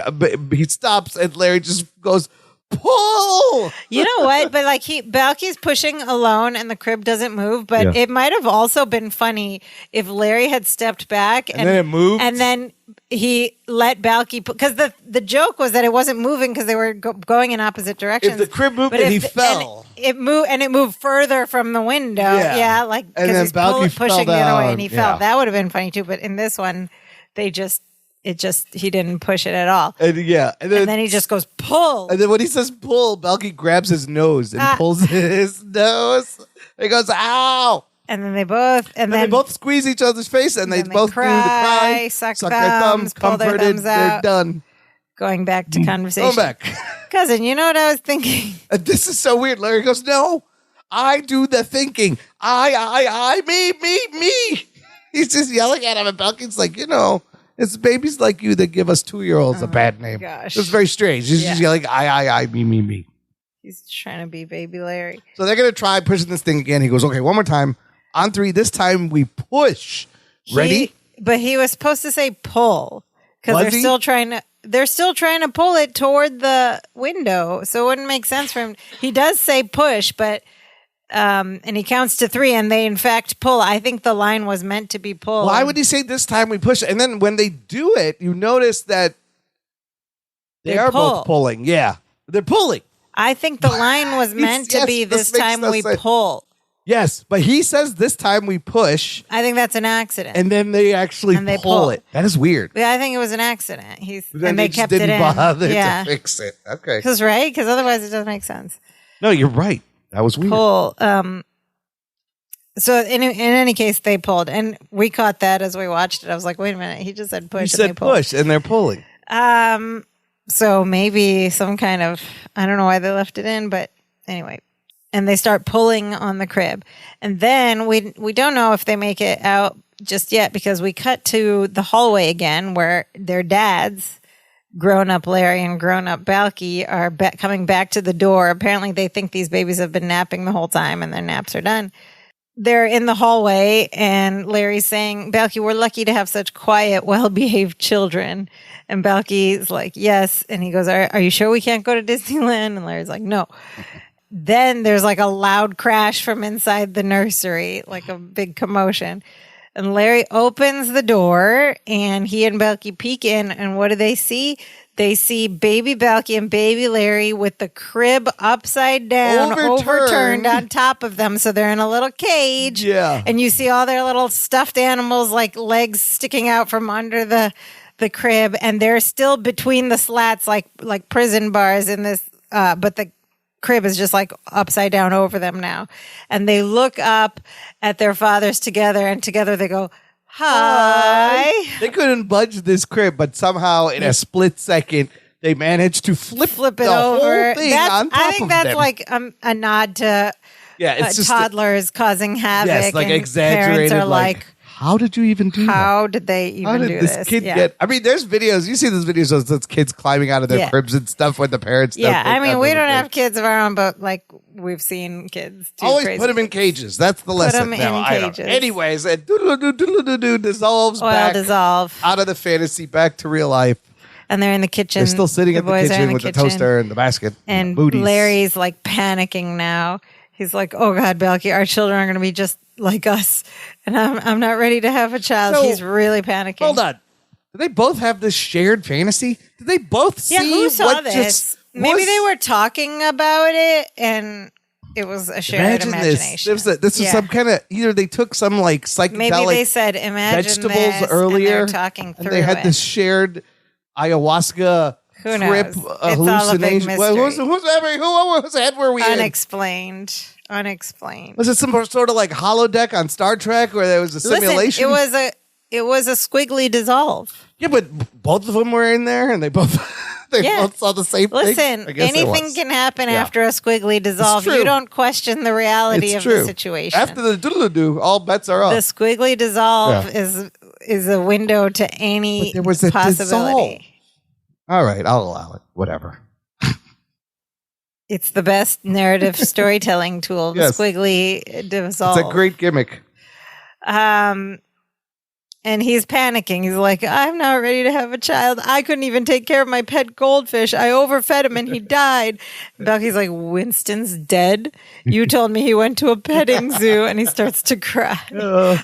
he stops and Larry just goes, pull. You know what? But like Balky's pushing alone and the crib doesn't move. But it might have also been funny if Larry had stepped back and then it moved. And then he let Balky because the joke was that it wasn't moving because they were going in opposite directions. If the crib moved, but he fell. And it moved further from the window. Yeah, like and then he's Balky pushing the other way and he fell. Yeah. That would have been funny too. But in this one, he didn't push it at all. And then he just goes, pull. And then when he says pull, Balky grabs his nose and pulls his nose. He goes, ow. And then they both squeeze each other's face and they both cry, do the cry, suck their thumbs, pull their comforted, thumbs they're out. done. Going back to conversation. Go back. Cousin, you know what I was thinking? This is so weird. Larry goes, no, I do the thinking. I, me. He's just yelling at him and Balky's like, it's babies like you that give us 2-year-olds a bad name. Gosh. It's very strange. He's just yelling, I, me. He's trying to be baby Larry. So they're going to try pushing this thing again. He goes, okay, one more time. On 3, this time we push. Ready? But he was supposed to say pull because they're still trying to pull it toward the window. So it wouldn't make sense for him. He does say push, but and he counts to 3 and they in fact pull. I think the line was meant to be pulled. Why would he say this time we push? And then when they do it, you notice that they are both pulling. Yeah, they're pulling. I think the line was meant to be this time we pull. Yes, but he says this time we push. I think that's an accident. And then they actually pull it. That is weird. Yeah, I think it was an accident. And they kept didn't it in. bother to fix it. Okay. Because otherwise it doesn't make sense. No, you're right. That was weird. Pull. So in any case, they pulled. And we caught that as we watched it. I was like, wait a minute. He just said push. He said push and they're pulling. So maybe some kind of, I don't know why they left it in, but anyway. And they start pulling on the crib. And then we don't know if they make it out just yet because we cut to the hallway again where their dads, grown-up Larry and grown-up Balky, are coming back to the door. Apparently they think these babies have been napping the whole time and their naps are done. They're in the hallway and Larry's saying, Balky, we're lucky to have such quiet, well-behaved children. And Balky's like, yes. And he goes, are you sure we can't go to Disneyland? And Larry's like, no. Then there's like a loud crash from inside the nursery, like a big commotion. And Larry opens the door and he and Balky peek in. And what do they see? They see baby Balky and baby Larry with the crib upside down, overturned on top of them. So they're in a little cage. Yeah. And you see all their little stuffed animals, like legs sticking out from under the crib. And they're still between the slats, like prison bars in this, but the crib is just like upside down over them now. And they look up at their fathers together and together they go, hi. They couldn't budge this crib, but somehow in a split second, they managed to flip it the over. Whole thing on top I think that's them. Like a nod to it's just toddlers causing havoc. Yes, like and exaggerated. Parents are like, how did you even do that? How did they even do this? How did this kid get? I mean, there's videos. You see those videos of those kids climbing out of their cribs and stuff when the parents. Yeah, I mean, we don't have kids of our own, but like we've seen kids. Always put them in cages. That's the lesson. Put them in cages. Anyways, and dissolves back out of the fantasy back to real life. And they're in the kitchen. They're still sitting in the kitchen with the toaster and the basket. And booties. Larry's like panicking now. He's like, oh God, Balky, our children are going to be just like us. And I'm not ready to have a child. So, he's really panicking. Hold on. Do they both have this shared fantasy? Did they both see who saw what this? Maybe they were talking about it and it was a shared imagination. This was some kind of, either they took some like psychedelic maybe they said, imagine vegetables this, earlier. And they're talking through and they had this shared ayahuasca trip hallucination. Whose head were we Unexplained. Was it some sort of like holodeck on Star Trek where there was a simulation? Listen, it was a squiggly dissolve. Yeah, but both of them were in there, and they both both saw the same thing. Listen, anything can happen after a squiggly dissolve. You don't question the reality of the situation. After the doodle-doo, all bets are off. The squiggly dissolve is a window to any there was a possibility. Dissolve. All right, I'll allow it. Whatever. It's the best narrative storytelling tool, the squiggly dissolve. It's a great gimmick. And he's panicking. He's like, I'm not ready to have a child. I couldn't even take care of my pet goldfish. I overfed him and he died. Belky's like, Winston's dead? You told me he went to a petting zoo, and he starts to cry.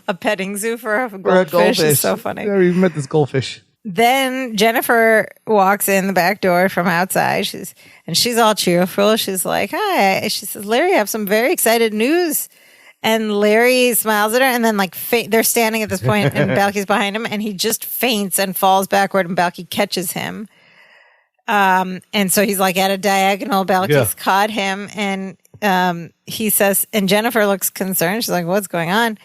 A petting zoo for a goldfish is so funny. I never even met this goldfish. Then Jennifer walks in the back door from outside. She's all cheerful. She's like, hi. She says, Larry, I have some very excited news. And Larry smiles at her, and then they're standing at this point, and Balky's behind him, and he just faints and falls backward, and Balky catches him. And so he's like at a diagonal. Balky's caught him, and he says, and Jennifer looks concerned. She's like, what's going on?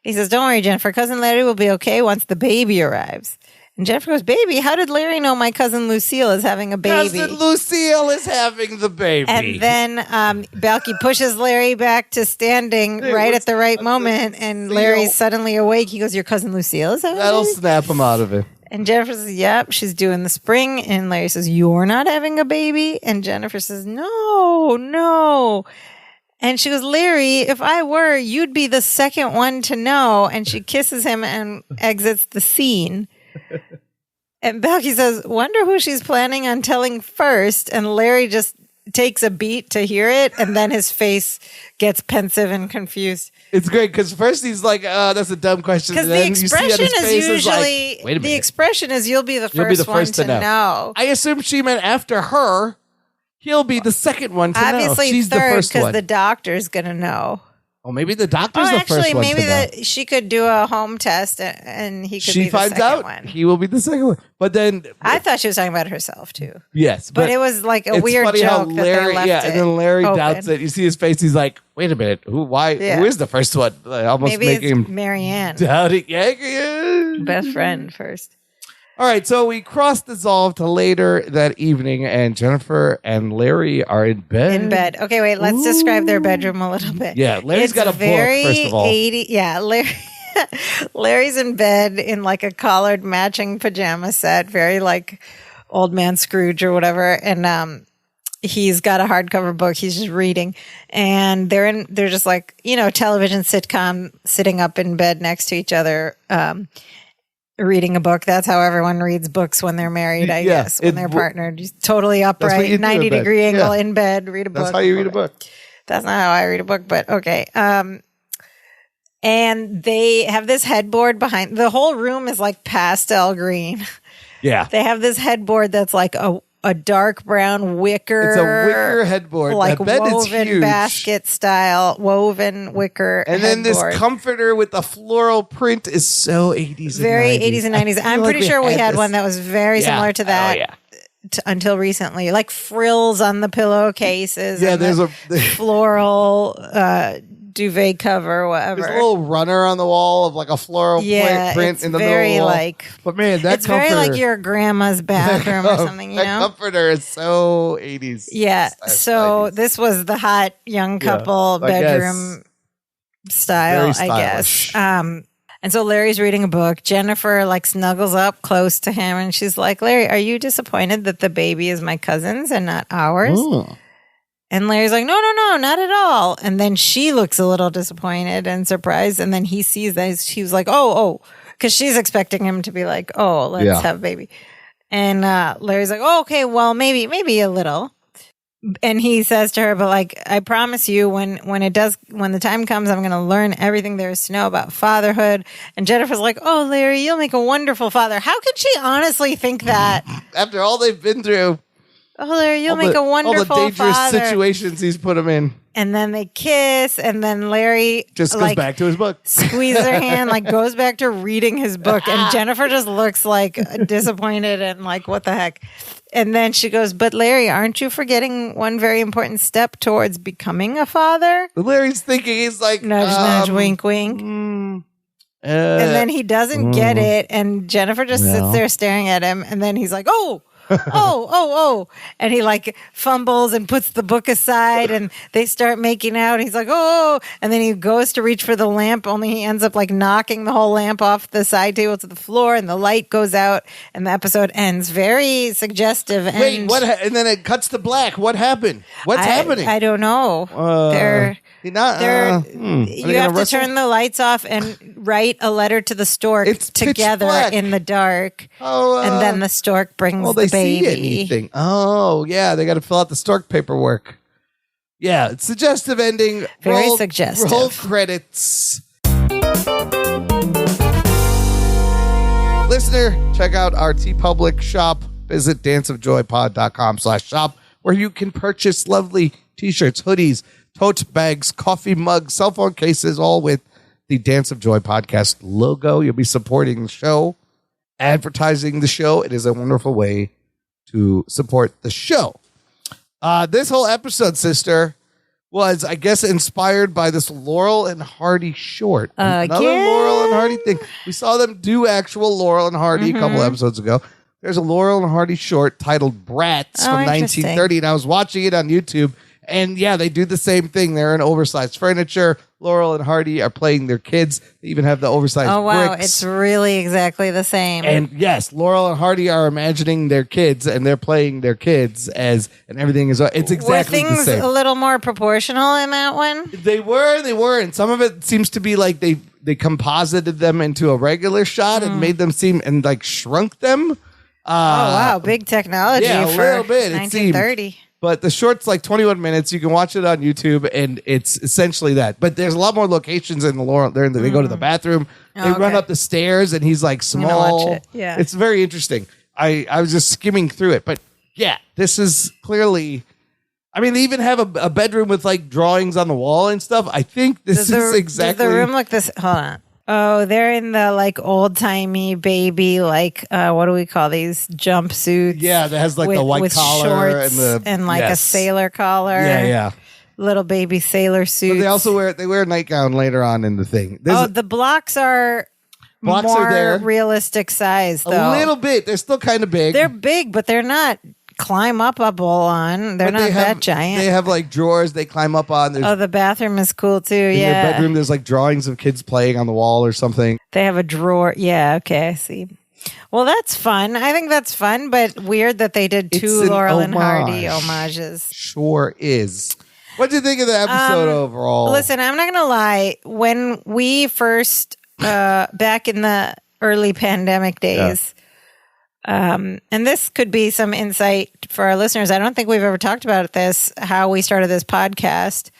He says, don't worry, Jennifer. Cousin Larry will be okay once the baby arrives. And Jennifer goes, baby, how did Larry know my cousin Lucille is having a baby? Cousin Lucille is having the baby. And then Balky pushes Larry back to standing right at the right moment. And Larry's suddenly awake. He goes, your cousin Lucille is having a baby? That'll snap him out of it. And Jennifer says, yep, she's due in the spring. And Larry says, you're not having a baby? And Jennifer says, no. And she goes, Larry, if I were, you'd be the second one to know. And she kisses him and exits the scene. And Balky says, wonder who she's planning on telling first. And Larry just takes a beat to hear it. And then his face gets pensive and confused. It's great because first he's like, that's a dumb question. Because the expression is usually, the expression is you'll be the first one to know. I assume she meant after her, he'll be the second one to know. Obviously She's third, the first one. because the doctor's going to know. Oh, maybe the doctor's the first one maybe to know. she could do a home test and he could be the She finds second out one. he will be the second one. But then I thought she was talking about herself too. Yes, but it was like a weird funny joke how that Larry, they left it and then Larry open. doubts it. You see his face. He's like, "Wait a minute, who is the first one?" Like, almost Maybe making it's him Marianne, doubt it. Yeah. best friend first. All right, so we cross-dissolve to later that evening, and Jennifer and Larry are in bed. In bed. Okay, wait. Let's describe their bedroom a little bit. Yeah, Larry's got a book, first of all. 80, yeah, Larry's in bed in like a collared matching pajama set, very like old man Scrooge or whatever, and he's got a hardcover book. He's just reading, and they're just like television sitcom, sitting up in bed next to each other. Reading a book. That's how everyone reads books when they're married, I guess, when they're partnered. Just totally upright, 90-degree angle in bed, read a book. That's how you read a book. That's not how I read a book, but okay. And they have this headboard behind. The whole room is like pastel green. Yeah. They have this headboard that's like a dark brown wicker. It's a wicker headboard. Like that bed woven is huge. basket style, woven wicker and headboard. then this comforter with the floral print is so 80s very and 90s. 80s and 90s. I'm pretty sure we had one that was very similar to that. Oh, yeah. Until recently, like frills on the pillowcases. Yeah, and there's a floral duvet cover, whatever. There's a little runner on the wall of like a floral print in the very middle. But man, that it's very like your grandma's bathroom or something. That comforter is so 80s. Yeah. So 90s. This was the hot young couple bedroom style, I guess. And so Larry's reading a book. Jennifer like snuggles up close to him and she's like, Larry, are you disappointed that the baby is my cousin's and not ours? Ooh. And Larry's like, no, not at all. And then she looks a little disappointed and surprised. And then he sees that she was like, oh, because she's expecting him to be like, oh, let's have a baby. And Larry's like, oh, okay, well, maybe a little. And he says to her, but like, I promise you when the time comes, I'm going to learn everything there is to know about fatherhood. And Jennifer's like, oh, Larry, you'll make a wonderful father. How could she honestly think that? After all they've been through. Oh, Larry, you'll make a wonderful father. All the dangerous situations he's put him in. And then they kiss, and then Larry just goes back to his book. Squeezes her hand, like goes back to reading his book. And Jennifer just looks like disappointed and like, what the heck? And then she goes, but Larry, aren't you forgetting one very important step towards becoming a father? Larry's thinking, he's like, nudge, nudge, wink, wink. And then he doesn't get it. And Jennifer just sits there staring at him. And then he's like, oh. And he like fumbles and puts the book aside and they start making out. He's like, oh, and then he goes to reach for the lamp, only he ends up like knocking the whole lamp off the side table to the floor and the light goes out and the episode ends. Very suggestive. Wait, what? And then it cuts to black. What happened? What's happening? I don't know. You have to turn the lights off and write a letter to the stork together in the dark. And then the stork brings the baby. See anything. Oh, yeah. They got to fill out the stork paperwork. Yeah. It's suggestive ending. Very suggestive. Roll credits. Listener, check out our TeePublic shop. Visit danceofjoypod.com/shop where you can purchase lovely t-shirts, hoodies, tote bags, coffee mugs, cell phone cases, all with the Dance of Joy podcast logo. You'll be supporting the show, advertising the show. It is a wonderful way to support the show. This whole episode, sister, was, I guess, inspired by this Laurel and Hardy short. Another Laurel and Hardy thing. We saw them do actual Laurel and Hardy a couple episodes ago. There's a Laurel and Hardy short titled Brats from 1930, and I was watching it on YouTube. And yeah, they do the same thing. They're in oversized furniture. Laurel and Hardy are playing their kids. They even have the oversized bricks. It's really exactly the same. And yes, Laurel and Hardy are imagining their kids and they're playing their kids and everything is, it's exactly the same. Were things a little more proportional in that one? They were. And some of it seems to be like they composited them into a regular shot and made them seem and like shrunk them. Wow. Big technology for a little bit. 1930. But the short's like 21 minutes. You can watch it on YouTube, and it's essentially that. But there's a lot more locations in the Laurel. They go to the bathroom. They run up the stairs, and he's like small. Watch it. Yeah. It's very interesting. I was just skimming through it. But yeah, this is clearly... I mean, they even have a bedroom with like drawings on the wall and stuff. I think this is exactly... Does the room look this... Hold on. Oh, they're in the like old timey baby, like what do we call these jumpsuits? Yeah, that has like the white collar and like a sailor collar. Yeah. Little baby sailor suits. But they also wear a nightgown later on in the thing. The blocks are more realistic size, though. A little bit. They're still kind of big. They're big, but they're not climb up on. They're not that giant. They have like drawers they climb up on. The bathroom is cool too. In their bedroom, there's like drawings of kids playing on the wall or something. They have a drawer. Yeah, okay, I see. Well, that's fun. I think that's fun, but weird that they did two Laurel and Hardy homages. Sure is. What do you think of the episode overall? Listen, I'm not going to lie. When we first, back in the early pandemic days, and this could be some insight for our listeners. I don't think we've ever talked about this, how we started this podcast.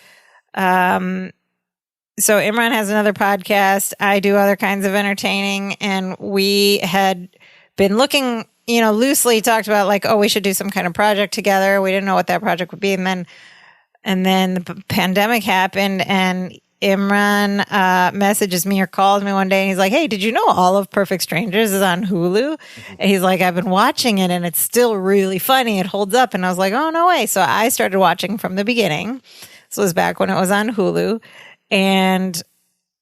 So Imran has another podcast. I do other kinds of entertaining. And we had been looking, loosely talked about like, we should do some kind of project together. We didn't know what that project would be. And then the pandemic happened and Imran messages me or calls me one day and he's like, hey, did you know All of Perfect Strangers is on Hulu? And he's like, I've been watching it and it's still really funny. It holds up. And I was like, oh, no way. So I started watching from the beginning. This was back when it was on Hulu. And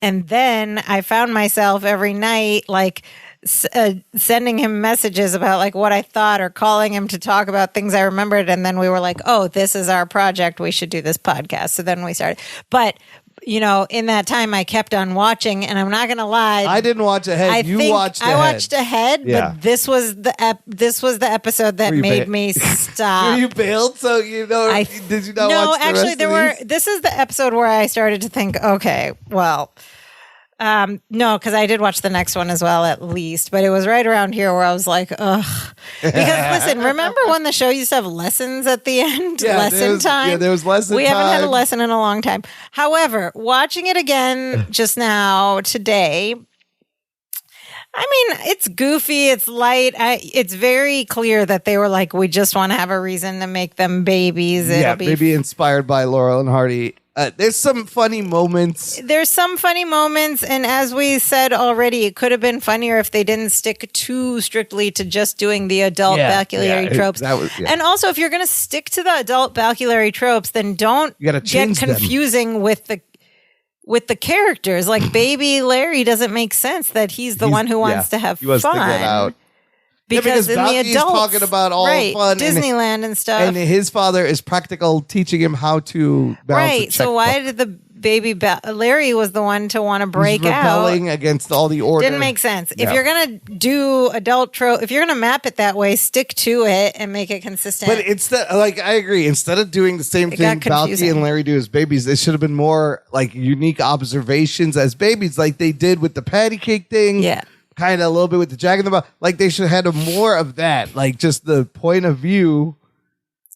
then I found myself every night like sending him messages about like what I thought or calling him to talk about things I remembered. And then we were like, oh, this is our project. We should do this podcast. So then we started. But in that time, I kept on watching, and I'm not going to lie. I didn't watch ahead. I watched ahead, but this was the episode that made me stop. You bailed, so did you not watch the rest of these? This is the episode where I started to think, okay, well, no, because I did watch the next one as well, at least. But it was right around here where I was like, ugh. Because listen, remember when the show used to have lessons at the end? Lesson time? Yeah, there was lesson time. We haven't had a lesson in a long time. However, watching it again just now, today, I mean, it's goofy, it's light. It's very clear that they were like, we just want to have a reason to make them babies. Maybe inspired by Laurel and Hardy. There's some funny moments. And as we said already, it could have been funnier if they didn't stick too strictly to just doing the adult baculary tropes. And also, if you're going to stick to the adult baculary tropes, then don't get confusing with the with the characters. Like baby Larry doesn't make sense that he's the one who wants to have he wants fun. to get out. Because in the Balky's adults, talking about all fun Disneyland and stuff. And his father is practical, teaching him how to balance a checkbook. So why did the baby Larry was the one to want to break He's rebelling out? against all the order. Didn't make sense. If you're gonna do adult trope, if you're gonna map it that way, stick to it and make it consistent. But instead, like I agree, instead of doing the same thing Balky and Larry do as babies, they should have been more like unique observations as babies, like they did with the patty cake thing. Yeah. Kind of a little bit with the Jack in the Box. Like they should have had more of that. Like just the point of view.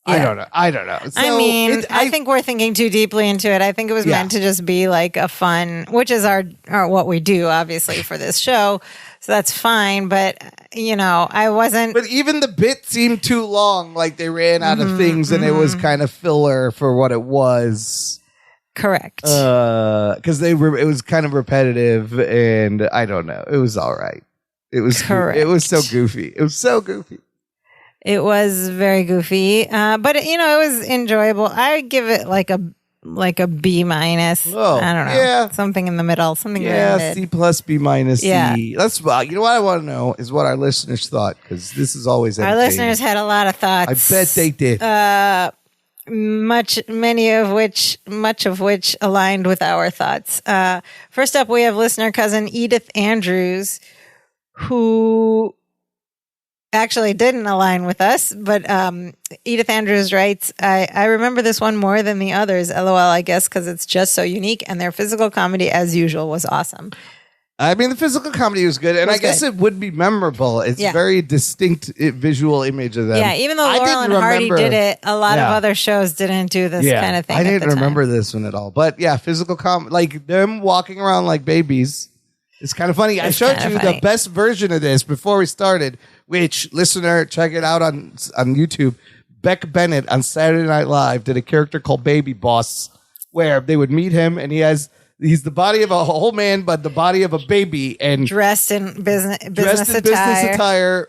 Yeah. I don't know. So I mean, I think we're thinking too deeply into it. I think it was meant to just be like a fun, which is our what we do, obviously, for this show. So that's fine. But, I wasn't. But even the bit seemed too long. Like they ran out of things and it was kind of filler for what it was. Correct. Because it was kind of repetitive and I don't know. It was all right. It was correct. It was so goofy. It was so goofy. It was very goofy, but it was enjoyable. I give it like a B minus. Oh, I don't know, something in the middle, something. C plus B minus Yeah. C. Let's. You know what I want to know is what our listeners thought because this is always our listeners had a lot of thoughts. I bet they did. Much of which aligned with our thoughts. First up, we have listener cousin Edith Andrews, who actually didn't align with us, but Edith Andrews writes, I remember this one more than the others, LOL, I guess, because it's just so unique, and their physical comedy, as usual, was awesome. I mean, the physical comedy was good, and I guess it would be memorable. It's very distinct visual image of them. Yeah, even though Laurel and Hardy did it, a lot of other shows didn't do this kind of thing. I didn't remember this one at all. But yeah, physical comedy, like them walking around like babies, it's kind of funny. I showed you the best version of this before we started, which, listener, check it out on YouTube. Beck Bennett on Saturday Night Live did a character called Baby Boss, where they would meet him, and he's the body of a whole man, but the body of a baby, and dressed in business attire,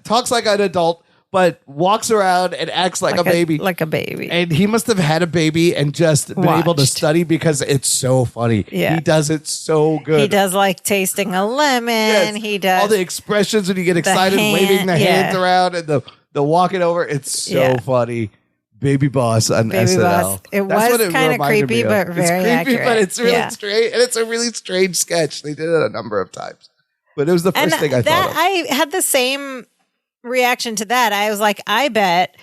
talks like an adult, but walks around and acts like a baby. Like a baby. And he must have had a baby and just been able to study because it's so funny. Yeah. He does it so good. He does like tasting a lemon. Yes. He does all the expressions when you get excited, waving the hands around and the walking over. It's so funny. Baby Boss on SNL. Boss. It was kind of creepy, but very accurate. But it's really strange, and it's a really strange sketch. They did it a number of times, but it was the first thing I thought of. I had the same reaction to that. I was like, I bet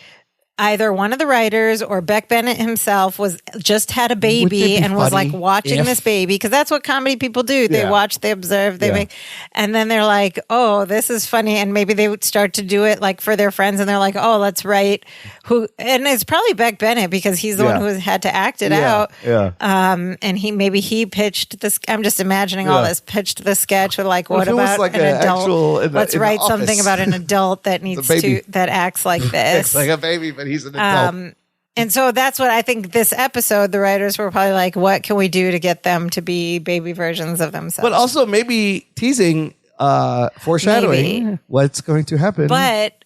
either one of the writers or Beck Bennett himself just had a baby and was like watching this baby, because that's what comedy people do. They watch, they observe, they make, and then they're like, oh, this is funny, and maybe they would start to do it like for their friends, and they're like, oh, let's write and it's probably Beck Bennett because he's the one who had to act it out. And he pitched this. I'm just imagining all this. Pitched the sketch with like, what about like an adult? Let's write something about an adult that needs that acts like this. It's like a baby, but he's an adult. And so that's what I think this episode, the writers were probably like, what can we do to get them to be baby versions of themselves? But also maybe teasing, foreshadowing what's going to happen. But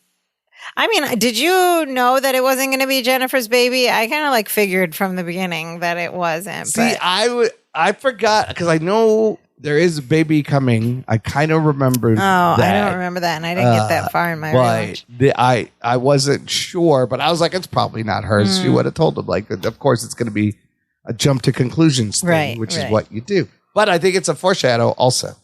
I mean, did you know that it wasn't going to be Jennifer's baby? I kind of like figured from the beginning that it wasn't. See, I forgot because I know there is a baby coming. I kind of remember that. I don't remember that, and I didn't get that far in my rewatch. I wasn't sure, but I was like, it's probably not hers. She would have told him, like, of course, it's going to be a jump to conclusions thing, which is what you do. But I think it's a foreshadow also.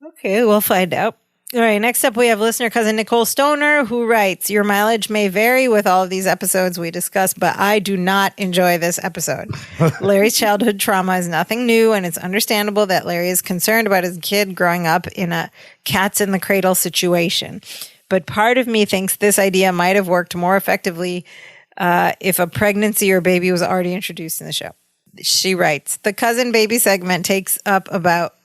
Okay, we'll find out. All right, next up we have listener cousin Nicole Stoner, who writes, your mileage may vary with all of these episodes we discussed, but I do not enjoy this episode. Larry's childhood trauma is nothing new, and it's understandable that Larry is concerned about his kid growing up in a cats in the cradle situation. But part of me thinks this idea might have worked more effectively if a pregnancy or baby was already introduced in the show. She writes, the cousin baby segment takes up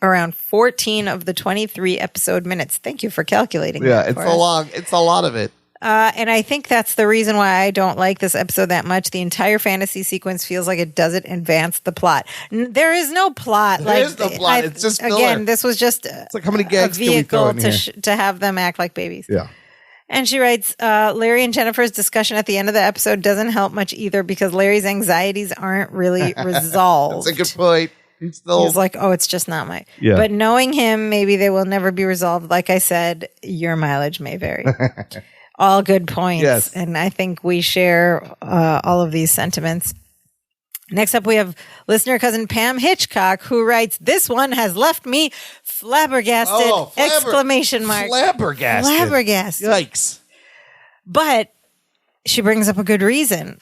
around 14 of the 23 episode minutes. Thank you for calculating. Yeah, it's a lot of it. And I think that's the reason why I don't like this episode that much. The entire fantasy sequence feels like it doesn't advance the plot. There is no plot. There is no plot. It's just filler. Again, this was just it's like how many gags a vehicle can we throw in here? to have them act like babies. Yeah. And she writes, Larry and Jennifer's discussion at the end of the episode doesn't help much either because Larry's anxieties aren't really resolved. That's a good point. He was like, oh, it's just not my. Yeah. But knowing him, maybe they will never be resolved. Like I said, your mileage may vary. All good points. Yes. And I think we share all of these sentiments. Next up, we have listener cousin Pam Hitchcock, who writes, "This one has left me flabbergasted!" Exclamation mark. Flabbergasted. Flabbergasted. Yikes. But she brings up a good reason.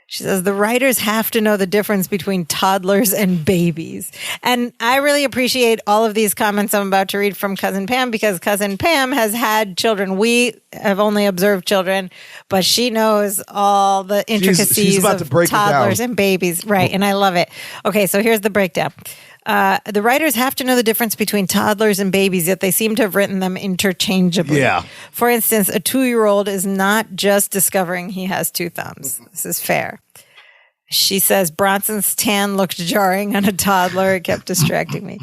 She says the writers have to know the difference between toddlers and babies. And I really appreciate all of these comments I'm about to read from Cousin Pam, because Cousin Pam has had children. We have only observed children, but she knows all the intricacies she's about of to break it toddlers down. and babies. Right. And I love it. Okay. So here's the breakdown. The writers have to know the difference between toddlers and babies, yet they seem to have written them interchangeably. Yeah. For instance, a 2-year-old is not just discovering he has 2 thumbs. This is fair. She says Bronson's tan looked jarring on a toddler. It kept distracting me.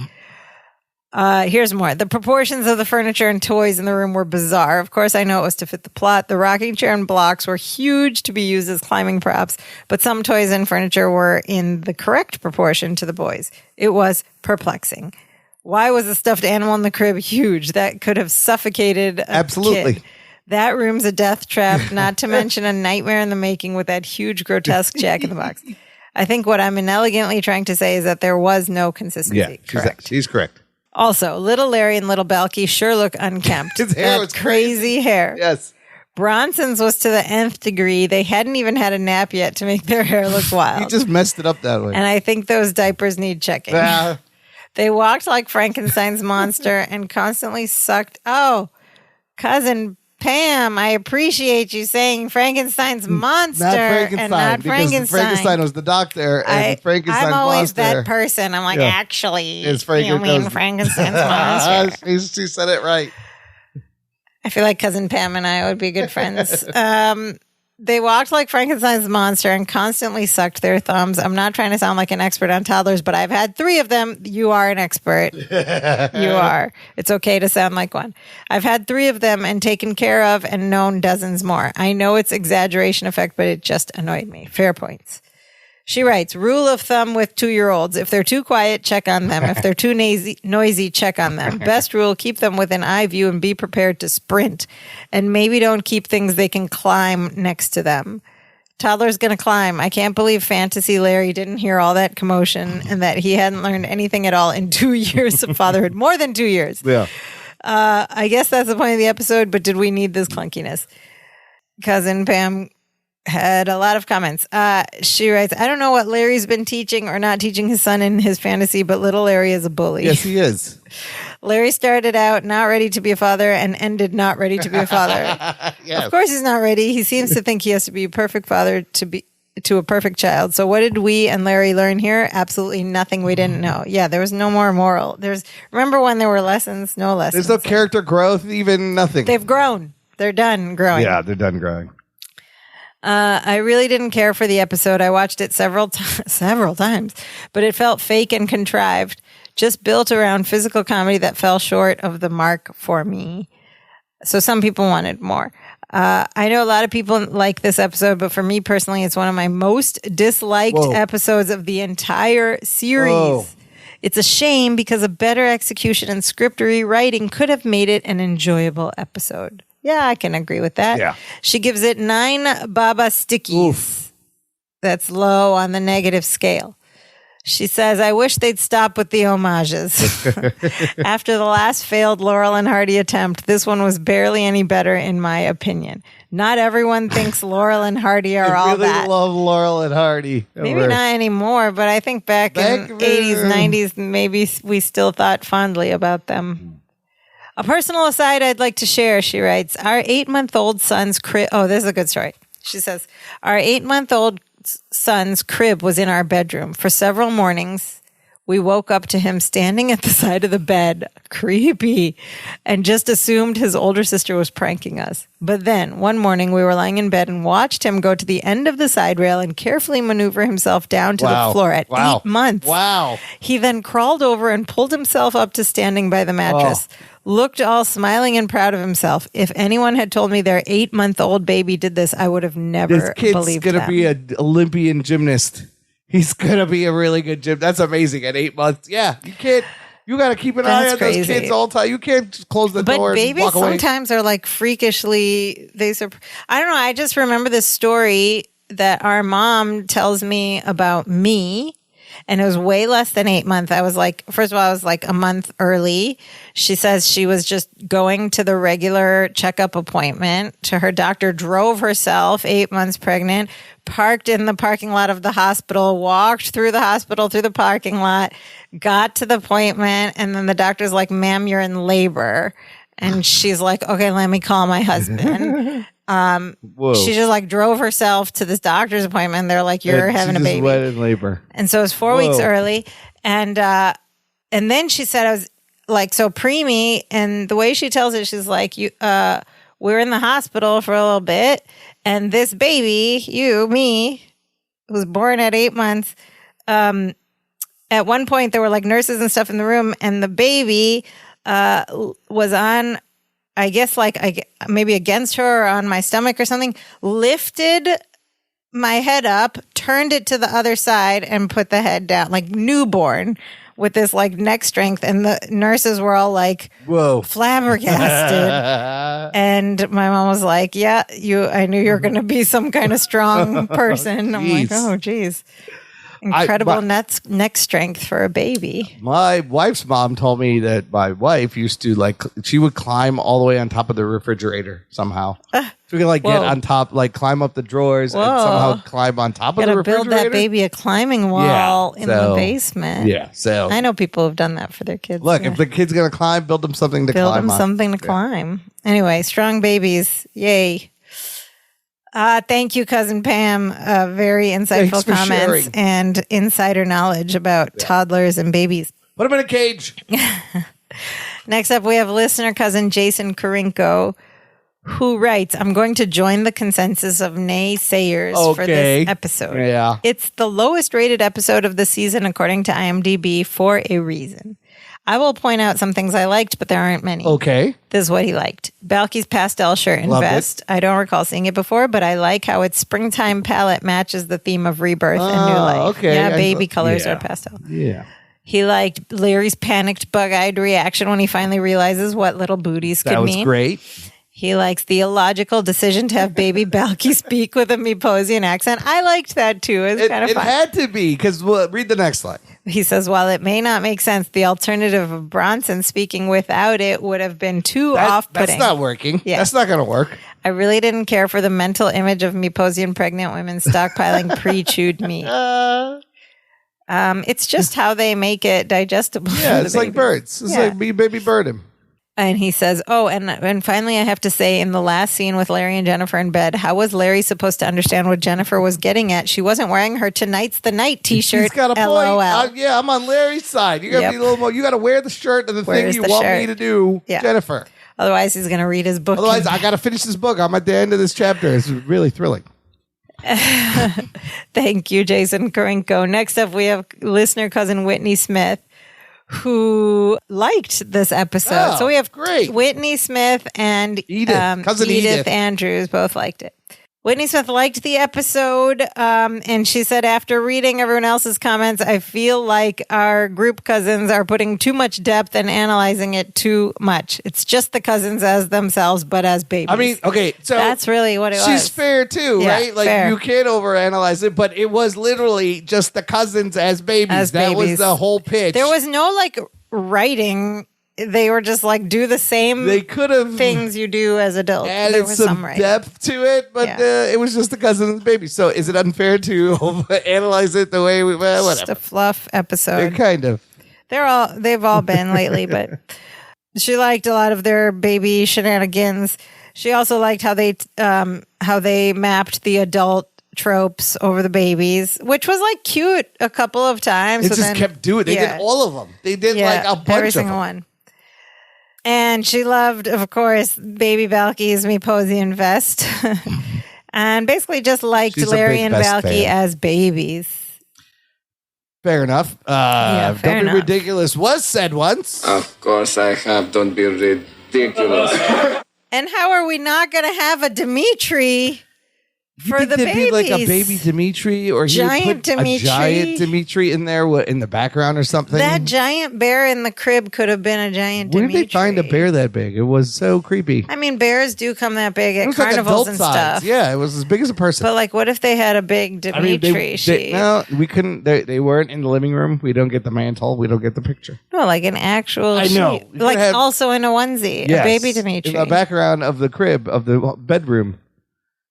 Here's more. The proportions of the furniture and toys in the room were bizarre. Of course, I know it was to fit the plot. The rocking chair and blocks were huge to be used as climbing props, but some toys and furniture were in the correct proportion to the boys. It was perplexing. Why was the stuffed animal in the crib huge? That could have suffocated a Absolutely. kid. That room's a death trap, not to mention a nightmare in the making with that huge, grotesque Jack in the Box. I think what I'm inelegantly trying to say is that there was no consistency. Yeah, Correct. she's correct. Also, little Larry and little Balky sure look unkempt. His hair That was crazy hair. Yes. Bronson's was to the nth degree. They hadn't even had a nap yet to make their hair look He wild. just messed it up that way. And I think those diapers need checking. They walked like Frankenstein's monster and constantly sucked. Oh, cousin Pam, I appreciate you saying Frankenstein's monster Not Frankenstein, and not because Frankenstein. Frankenstein was the doctor, and Frankenstein's I'm always monster. that person. I'm like, Yeah. actually, It's you mean Frankenstein's monster. She said it right. I feel like cousin Pam and I would be good friends. They walked like Frankenstein's monster and constantly sucked their thumbs. I'm not trying to sound like an expert on toddlers, but I've had 3 of them. You are an expert. You are. It's okay to sound like one. I've had 3 of them and taken care of and known dozens more. I know it's exaggeration effect, but it just annoyed me. Fair points. She writes, rule of thumb with 2-year-olds. If they're too quiet, check on them. If they're too noisy, check on them. Best rule, keep them within eye view and be prepared to sprint. And maybe don't keep things they can climb next to them. Toddler's going to climb. I can't believe Fantasy Larry didn't hear all that commotion and that he hadn't learned anything at all in 2 years of fatherhood. More than 2 years. Yeah. I guess that's the point of the episode, but did we need this clunkiness? Cousin Pam had a lot of comments. She writes, I don't know what Larry's been teaching or not teaching his son in his fantasy, but little Larry is a bully. Yes, he is. Larry started out not ready to be a father and ended not ready to be a father. Yes. Of course he's not ready. He seems to think he has to be a perfect father to a perfect child. So what did we and Larry learn here? Absolutely nothing we didn't know. Yeah, there was no more moral. Remember when there were lessons? No lessons. There's no character growth, even nothing. They've grown. They're done growing. Yeah, they're done growing. I really didn't care for the episode. I watched it several times, but it felt fake and contrived, just built around physical comedy that fell short of the mark for me. So some people wanted more. I know a lot of people like this episode, but for me personally, it's one of my most disliked episodes of the entire series. Whoa. It's a shame because a better execution and script rewriting could have made it an enjoyable episode. Yeah, I can agree with that. Yeah. She gives it 9 Baba Stickies. Oof. That's low on the negative scale. She says, I wish they'd stop with the homages. After the last failed Laurel and Hardy attempt, this one was barely any better in my opinion. Not everyone thinks Laurel and Hardy are all really that. love Laurel and Hardy. Maybe not anymore, but I think back in 80s, 90s, maybe we still thought fondly about them. A personal aside I'd like to share, she writes, our 8-month-old son's crib. Oh, this is a good story. She says, our 8-month-old son's crib was in our bedroom. For several mornings, we woke up to him standing at the side of the bed, creepy, and just assumed his older sister was pranking us. But then, one morning, we were lying in bed and watched him go to the end of the side rail and carefully maneuver himself down to the floor at 8 months. Wow. He then crawled over and pulled himself up to standing by the mattress. Looked all smiling and proud of himself. If anyone had told me their 8-month-old baby did this, I would have never This kid's believed going to them. be an Olympian gymnast. He's gonna be a really good gym. That's amazing. At 8 months, yeah, you can't. You got to keep an eye on those kids all the time. You can't just close the door and walk away. But babies sometimes are like freakishly. I don't know. I just remember this story that our mom tells me about me. And it was way less than 8 months. I was like, first of all, I was like a month early. She says she was just going to the regular checkup appointment to her doctor, drove herself, 8 months pregnant, parked in the parking lot of the hospital, walked through the hospital, through the parking lot, got to the appointment. And then the doctor's like, ma'am, you're in labor. And she's like, okay, let me call my husband. She just like drove herself to this doctor's appointment. They're like, you're having a baby. Went in labor. And so it was 4 weeks early. And then she said, I was like, so preemie. And the way she tells it, she's like, we're in the hospital for a little bit. And this baby, me, was born at 8 months. At one point there were like nurses and stuff in the room, and the baby was on, I guess, like maybe against her or on my stomach or something, lifted my head up, turned it to the other side, and put the head down, like newborn, with this like neck strength. And the nurses were all like, whoa, flabbergasted. And my mom was like, yeah, I knew you were going to be some kind of strong person. I'm like, oh, geez. Incredible neck strength for a baby. My wife's mom told me that my wife used to she would climb all the way on top of the refrigerator somehow. She could get on top, climb up the drawers and somehow climb on top of the refrigerator. Build that baby a climbing wall in the basement. Yeah, so I know people who've done that for their kids. Look, if the kid's gonna climb, build them something to climb on. Build them something to climb. Anyway, strong babies, yay. Thank you, Cousin Pam. Very insightful comments and insider knowledge about toddlers and babies. Put them in a cage. Next up, we have listener cousin Jason Karinko, who writes, I'm going to join the consensus of naysayers for this episode. Yeah. It's the lowest rated episode of the season according to IMDb for a reason. I will point out some things I liked, but there aren't many. Okay. This is what he liked. Balky's pastel shirt and vest. I don't recall seeing it before, but I like how its springtime palette matches the theme of rebirth and new life. Okay. Yeah, baby colors are pastel. Yeah. He liked Larry's panicked, bug-eyed reaction when he finally realizes what little booties could mean. That was great. He likes the illogical decision to have baby Balky speak with a Meposian accent. I liked that too. It was kind of fun. It had to be, because read the next line. He says, while it may not make sense, the alternative of Bronson speaking without it would have been too off-putting. That's not working. Yeah. That's not going to work. I really didn't care for the mental image of Meposian pregnant women stockpiling pre-chewed meat. It's just how they make it digestible. Yeah, it's like birds. It's like baby bird him. And he says, and finally I have to say, in the last scene with Larry and Jennifer in bed, how was Larry supposed to understand what Jennifer was getting at? She wasn't wearing her Tonight's the Night t-shirt. He's got a point. LOL. I'm on Larry's side. You got to be a little more. You got to wear the shirt and the thing you want me to do, Jennifer. Otherwise, he's going to read his book. Otherwise, I got to finish this book. I'm at the end of this chapter. It's really thrilling. Thank you, Jason Karinko. Next up, we have listener cousin Whitney Smith, who liked this episode. So we have Whitney Smith and Edith Andrews both liked it. Whitney Smith liked the episode, and she said, after reading everyone else's comments, I feel like our group cousins are putting too much depth and analyzing it too much. It's just the cousins as themselves, but as babies. I mean, okay, so that's really what it was. She's fair too, right? Like fair. You can't overanalyze it, but it was literally just the cousins as babies. That was the whole pitch. There was no writing. They were just do the same things you do as adults. Added some depth to it, but it was just the cousin and the baby. So is it unfair to analyze it the way whatever? Just a fluff episode. They're kind of. They've all been lately, but she liked a lot of their baby shenanigans. She also liked how they mapped the adult tropes over the babies, which was cute a couple of times. It just kept doing it. They did all of them. They did a bunch every of single them. one. And she loved, of course, baby Balky's Meposian vest. And basically just liked Larry and Balky as babies. Fair enough. Fair Don't enough. be ridiculous was said once. Of course I have. Don't be ridiculous. And how are we not going to have a Dimitri You think the there'd be like a babies. baby Dimitri, or he would Giant put Dimitri. a giant Dimitri in there in the background or something? That giant bear in the crib could have been a giant Where Dimitri. did they find a bear that big? It was so creepy. I mean, bears do come that big It at was like carnivals adult and size. stuff. Yeah, it was as big as a person. But like, what if they had a big Dimitri sheep? No, we couldn't. They weren't in the living room. We don't get the mantle. We don't get the picture. No, like an actual I know. sheep. You Like could have- also in a onesie, Yes, a baby Dimitri. in the background of the crib of the bedroom.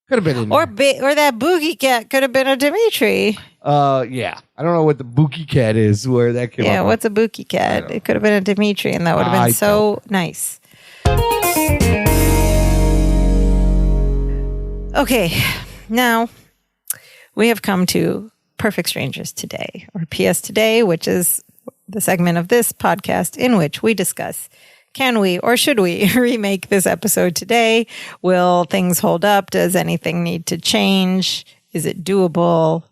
Could have been in Or there. or that boogie cat could have been a Dimitri. Yeah. I don't know what the Bookie Cat is. Where that came. Yeah, up what's a boogie cat? It could have been a Dimitri, and that would have I been so nice. Okay, now we have come to Perfect Strangers Today, or PS Today, which is the segment of this podcast in which we discuss, can we or should we remake this episode today? Will things hold up? Does anything need to change? Is it doable?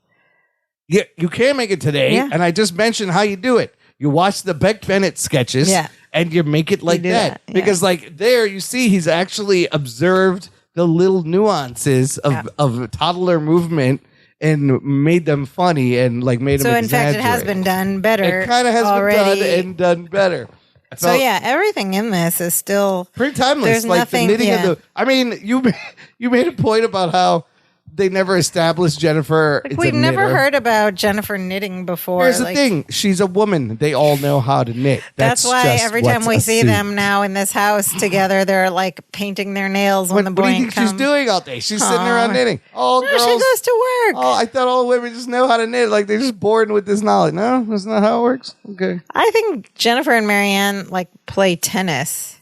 Yeah, you can make it today, Yeah. and I just mentioned how you do it. You watch the Beck Bennett sketches, Yeah. and you make it like do that. that, yeah. Because, like, there you see he's actually observed the little nuances of toddler movement and made them funny and like made them. So in fact, it has exaggerate. been done better. It kind of has already. been done and done better. I So felt yeah, everything in this is still pretty timeless. There's Like nothing- the knitting yeah. of the. I mean, you made a point about how they never established Jennifer. like, is we've a never knitter. heard about Jennifer knitting before. Here's the like, thing: she's a woman. They all know how to knit. That's why just every time what's we see assumed. them now in this house together, they're like painting their nails when the What do you boy think comes. she's doing all day? She's sitting Aw. around knitting. All No, girls. she goes to work. Oh, I thought all women just know how to knit. Like they're just born with this knowledge. No, that's not how it works. Okay. I think Jennifer and Marianne like play tennis.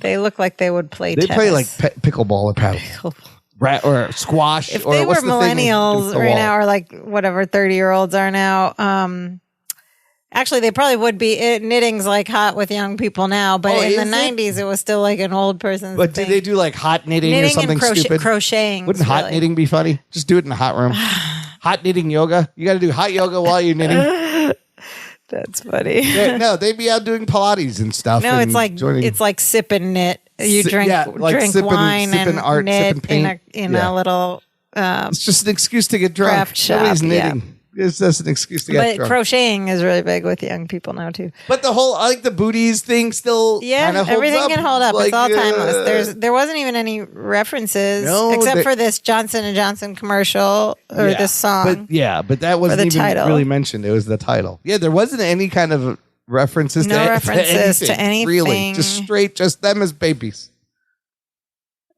They look like they would play They tennis. play like pickleball or paddle, or squash. If or they were what's the thing millennials against the right wall? now, or like whatever 30-year-olds are now, actually they probably would be. Knitting's like hot with young people now, but Oh, in the is it? 90s it was still like an old person's But do thing. they do like hot knitting, or knitting something and stupid? crocheting? Wouldn't hot knitting be funny? Just do it in the hot room. Hot knitting yoga. You got to do hot yoga while you're knitting. That's funny. No, they'd be out doing Pilates and stuff. No, and it's like joining- sip and knit. You Si- drink yeah, like drink sip and- wine sip and art, knit sip and paint. in Yeah. a little. It's just an excuse to get drunk. Craft shop, Nobody's yeah. knitting. It's just an excuse to get But drunk. crocheting is really big with young people now too. But the whole, I like the booties thing still Yeah, kinda holds everything up. can hold up. Like, It's all timeless. There wasn't even any references No, except for this Johnson and Johnson commercial or yeah. this song. But that wasn't the even title. really mentioned. It was the title. Yeah, there wasn't any kind of references No to, references to Really, anything. just them as babies.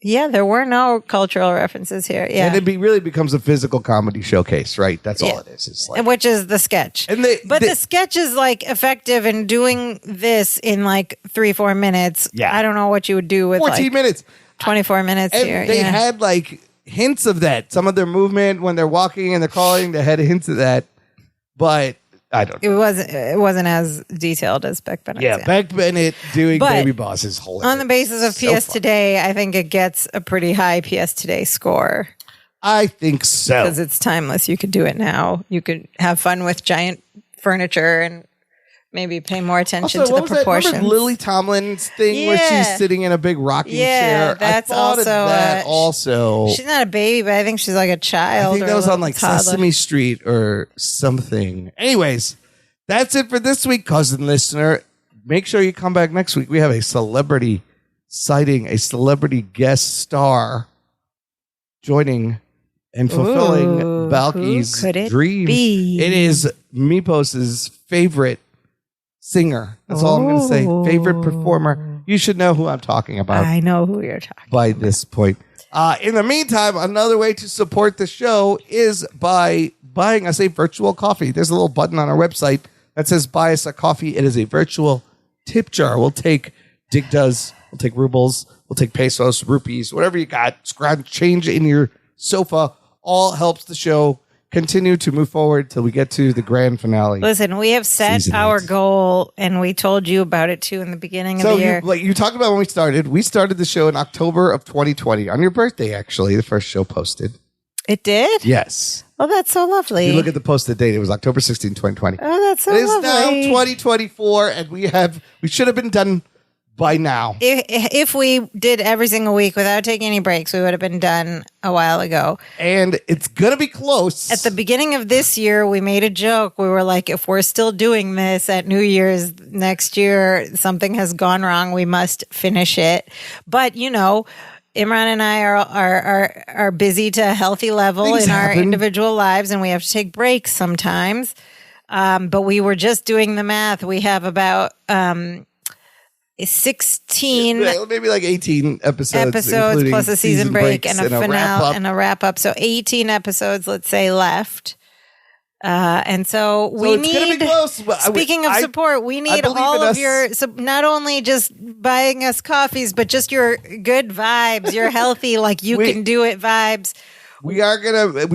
Yeah, there were no cultural references here. Yeah, And really becomes a physical comedy showcase, right? That's all it is. It's like, which is the sketch. and the sketch is like effective in doing this in like 3-4 minutes. Yeah. I don't know what you would do with 14 like minutes. 24 minutes And here. they yeah. had like hints of that. Some of their movement when they're walking and they're calling, they had hints of that. But I don't know. It wasn't as detailed as Beck Bennett. Yeah, Beck Bennett doing But Baby Boss is hilarious. On the basis of So PS fun. Today, I think it gets a pretty high PS Today score I think so. because it's timeless. You could do it now. You could have fun with giant furniture and maybe pay more attention Also, to what the was that? proportions. Remember Lily Tomlin's thing where Yeah. she's sitting in a big rocking Yeah, chair? that's I thought of also that also. She's not a baby, but I think she's like a I child. think or that a was on little like toddler. Sesame Street or something. Anyways, that's it for this week, cousin listener. Make sure you come back next week. We have a celebrity sighting, a celebrity guest star joining and fulfilling Ooh, Balky's who could it dream. be? It is Mipos' favorite singer. That's all I'm going to say. Favorite performer. You should know who I'm talking about I know who you're talking by this point. In the meantime, another way to support the show is by buying us a virtual coffee. There's a little button on our website that says buy us a coffee. It is a virtual tip jar. We'll take digdas, we'll take rubles, we'll take pesos, rupees, whatever you got. Scratch change in your sofa. All helps the show continue to move forward till we get to the grand finale. Listen, we have set Season our 8. goal, and we told you about it too in the beginning So of the year. you talked about when we started. We started the show in October of 2020 on your birthday. Actually, the first show posted. It did? Yes. Oh, that's so lovely. You look at the posted date. It was October 16, 2020. Oh, that's so It is lovely. now 2024, and we should have been done by now. If we did every single week without taking any breaks, we would have been done a while ago. And it's going to be close. At the beginning of this year, we made a joke. We were like, if we're still doing this at New Year's next year, something has gone wrong. We must finish it. But, Imran and I are busy to a healthy level Things in our happen. individual lives, and we have to take breaks sometimes. But we were just doing the math. We have about 16 maybe like 18 episodes plus a season break and a finale and a a wrap up. So 18 episodes, let's say, left. And so we it's gonna need, be close. speaking of support, we need believe all in of us. your, so not only just buying us coffees, but just your good vibes, your healthy, like you can do it vibes. We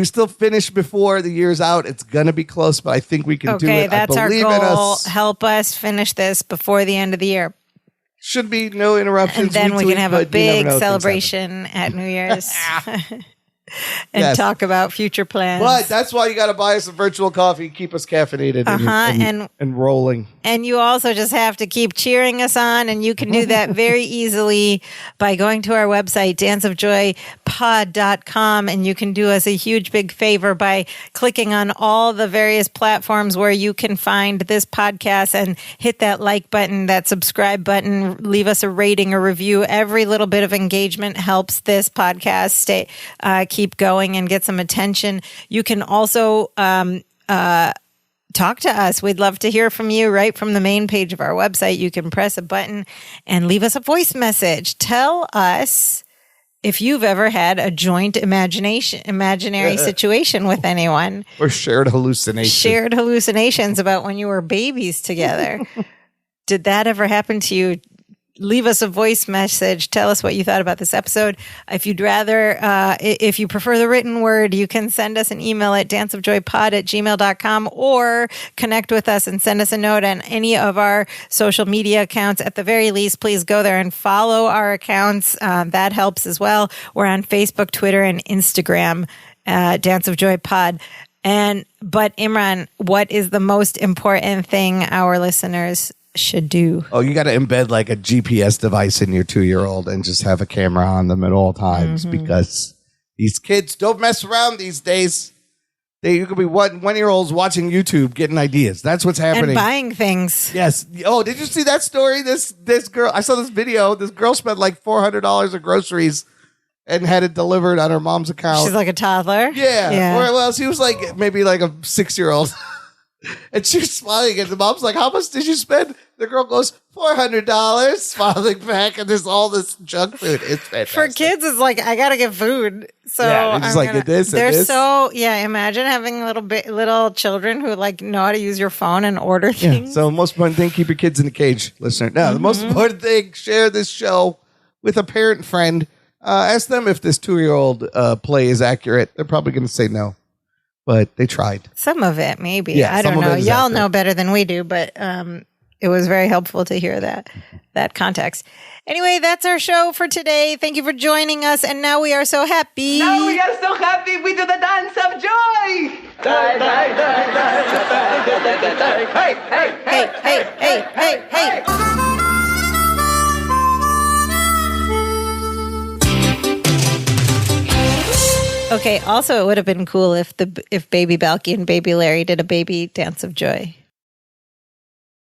still finish before the year's out. It's going to be close, but I think we can do it. Okay, that's our believe in goal. us. Help us finish this before the end of the year. Should be no interruptions. And then week we to can week, have but a you never big know, things celebration at New Year's and Yes. talk about future plans. But that's why you got to buy us a virtual coffee, keep us caffeinated and rolling. And you also just have to keep cheering us on, and you can do that very easily by going to our website, danceofjoypod.com, and you can do us a huge big favor by clicking on all the various platforms where you can find this podcast and hit that like button, that subscribe button, leave us a rating or review. Every little bit of engagement helps this podcast keep going and get some attention. You can also talk to us. We'd love to hear from you right from the main page of our website. You can press a button and leave us a voice message. Tell us if you've ever had a joint imaginary situation with anyone. Or shared hallucinations. Shared hallucinations about when you were babies together. Did that ever happen to you? Leave us a voice message. Tell us what you thought about this episode. If you'd rather, if you prefer the written word, you can send us an email at danceofjoypod@gmail.com or connect with us and send us a note on any of our social media accounts. At the very least, please go there and follow our accounts. That helps as well. We're on Facebook, Twitter, and Instagram, Dance of Joy Pod. But Imran, what is the most important thing our listeners should do? Oh, you got to embed like a GPS device in your 2-year-old and just have a camera on them at all times because these kids don't mess around these days. You could be 1-year-olds watching YouTube getting ideas. That's what's happening. And buying things. Yes. Oh, did you see that story? This girl, I saw this video. This girl spent like $400 of groceries and had it delivered on her mom's account. She's like a toddler. Yeah. Well, she was like maybe like a 6-year-old. And she's smiling, and the mom's like, "How much did you spend?" The girl goes, $400, smiling back, and there's all this junk food. It's fantastic. For kids, it's like, I gotta get food. So yeah, they're just like, this and they're this. so, imagine having little children who like know how to use your phone and order things. Yeah. So most important thing, keep your kids in the cage, listener. Now, the most important thing, share this show with a parent friend. Ask them if this 2-year-old play is accurate. They're probably going to say no. But they tried. Some of it, maybe. Yeah, I don't some of know. it is Y'all accurate. know better than we do, but it was very helpful to hear that context. Anyway, that's our show for today. Thank you for joining us. And now we are so happy. Now we are so happy we do the dance of joy. Hey, hey, Hey, hey, hey, hey, hey. Okay, also it would have been cool if baby Balky and baby Larry did a baby dance of joy.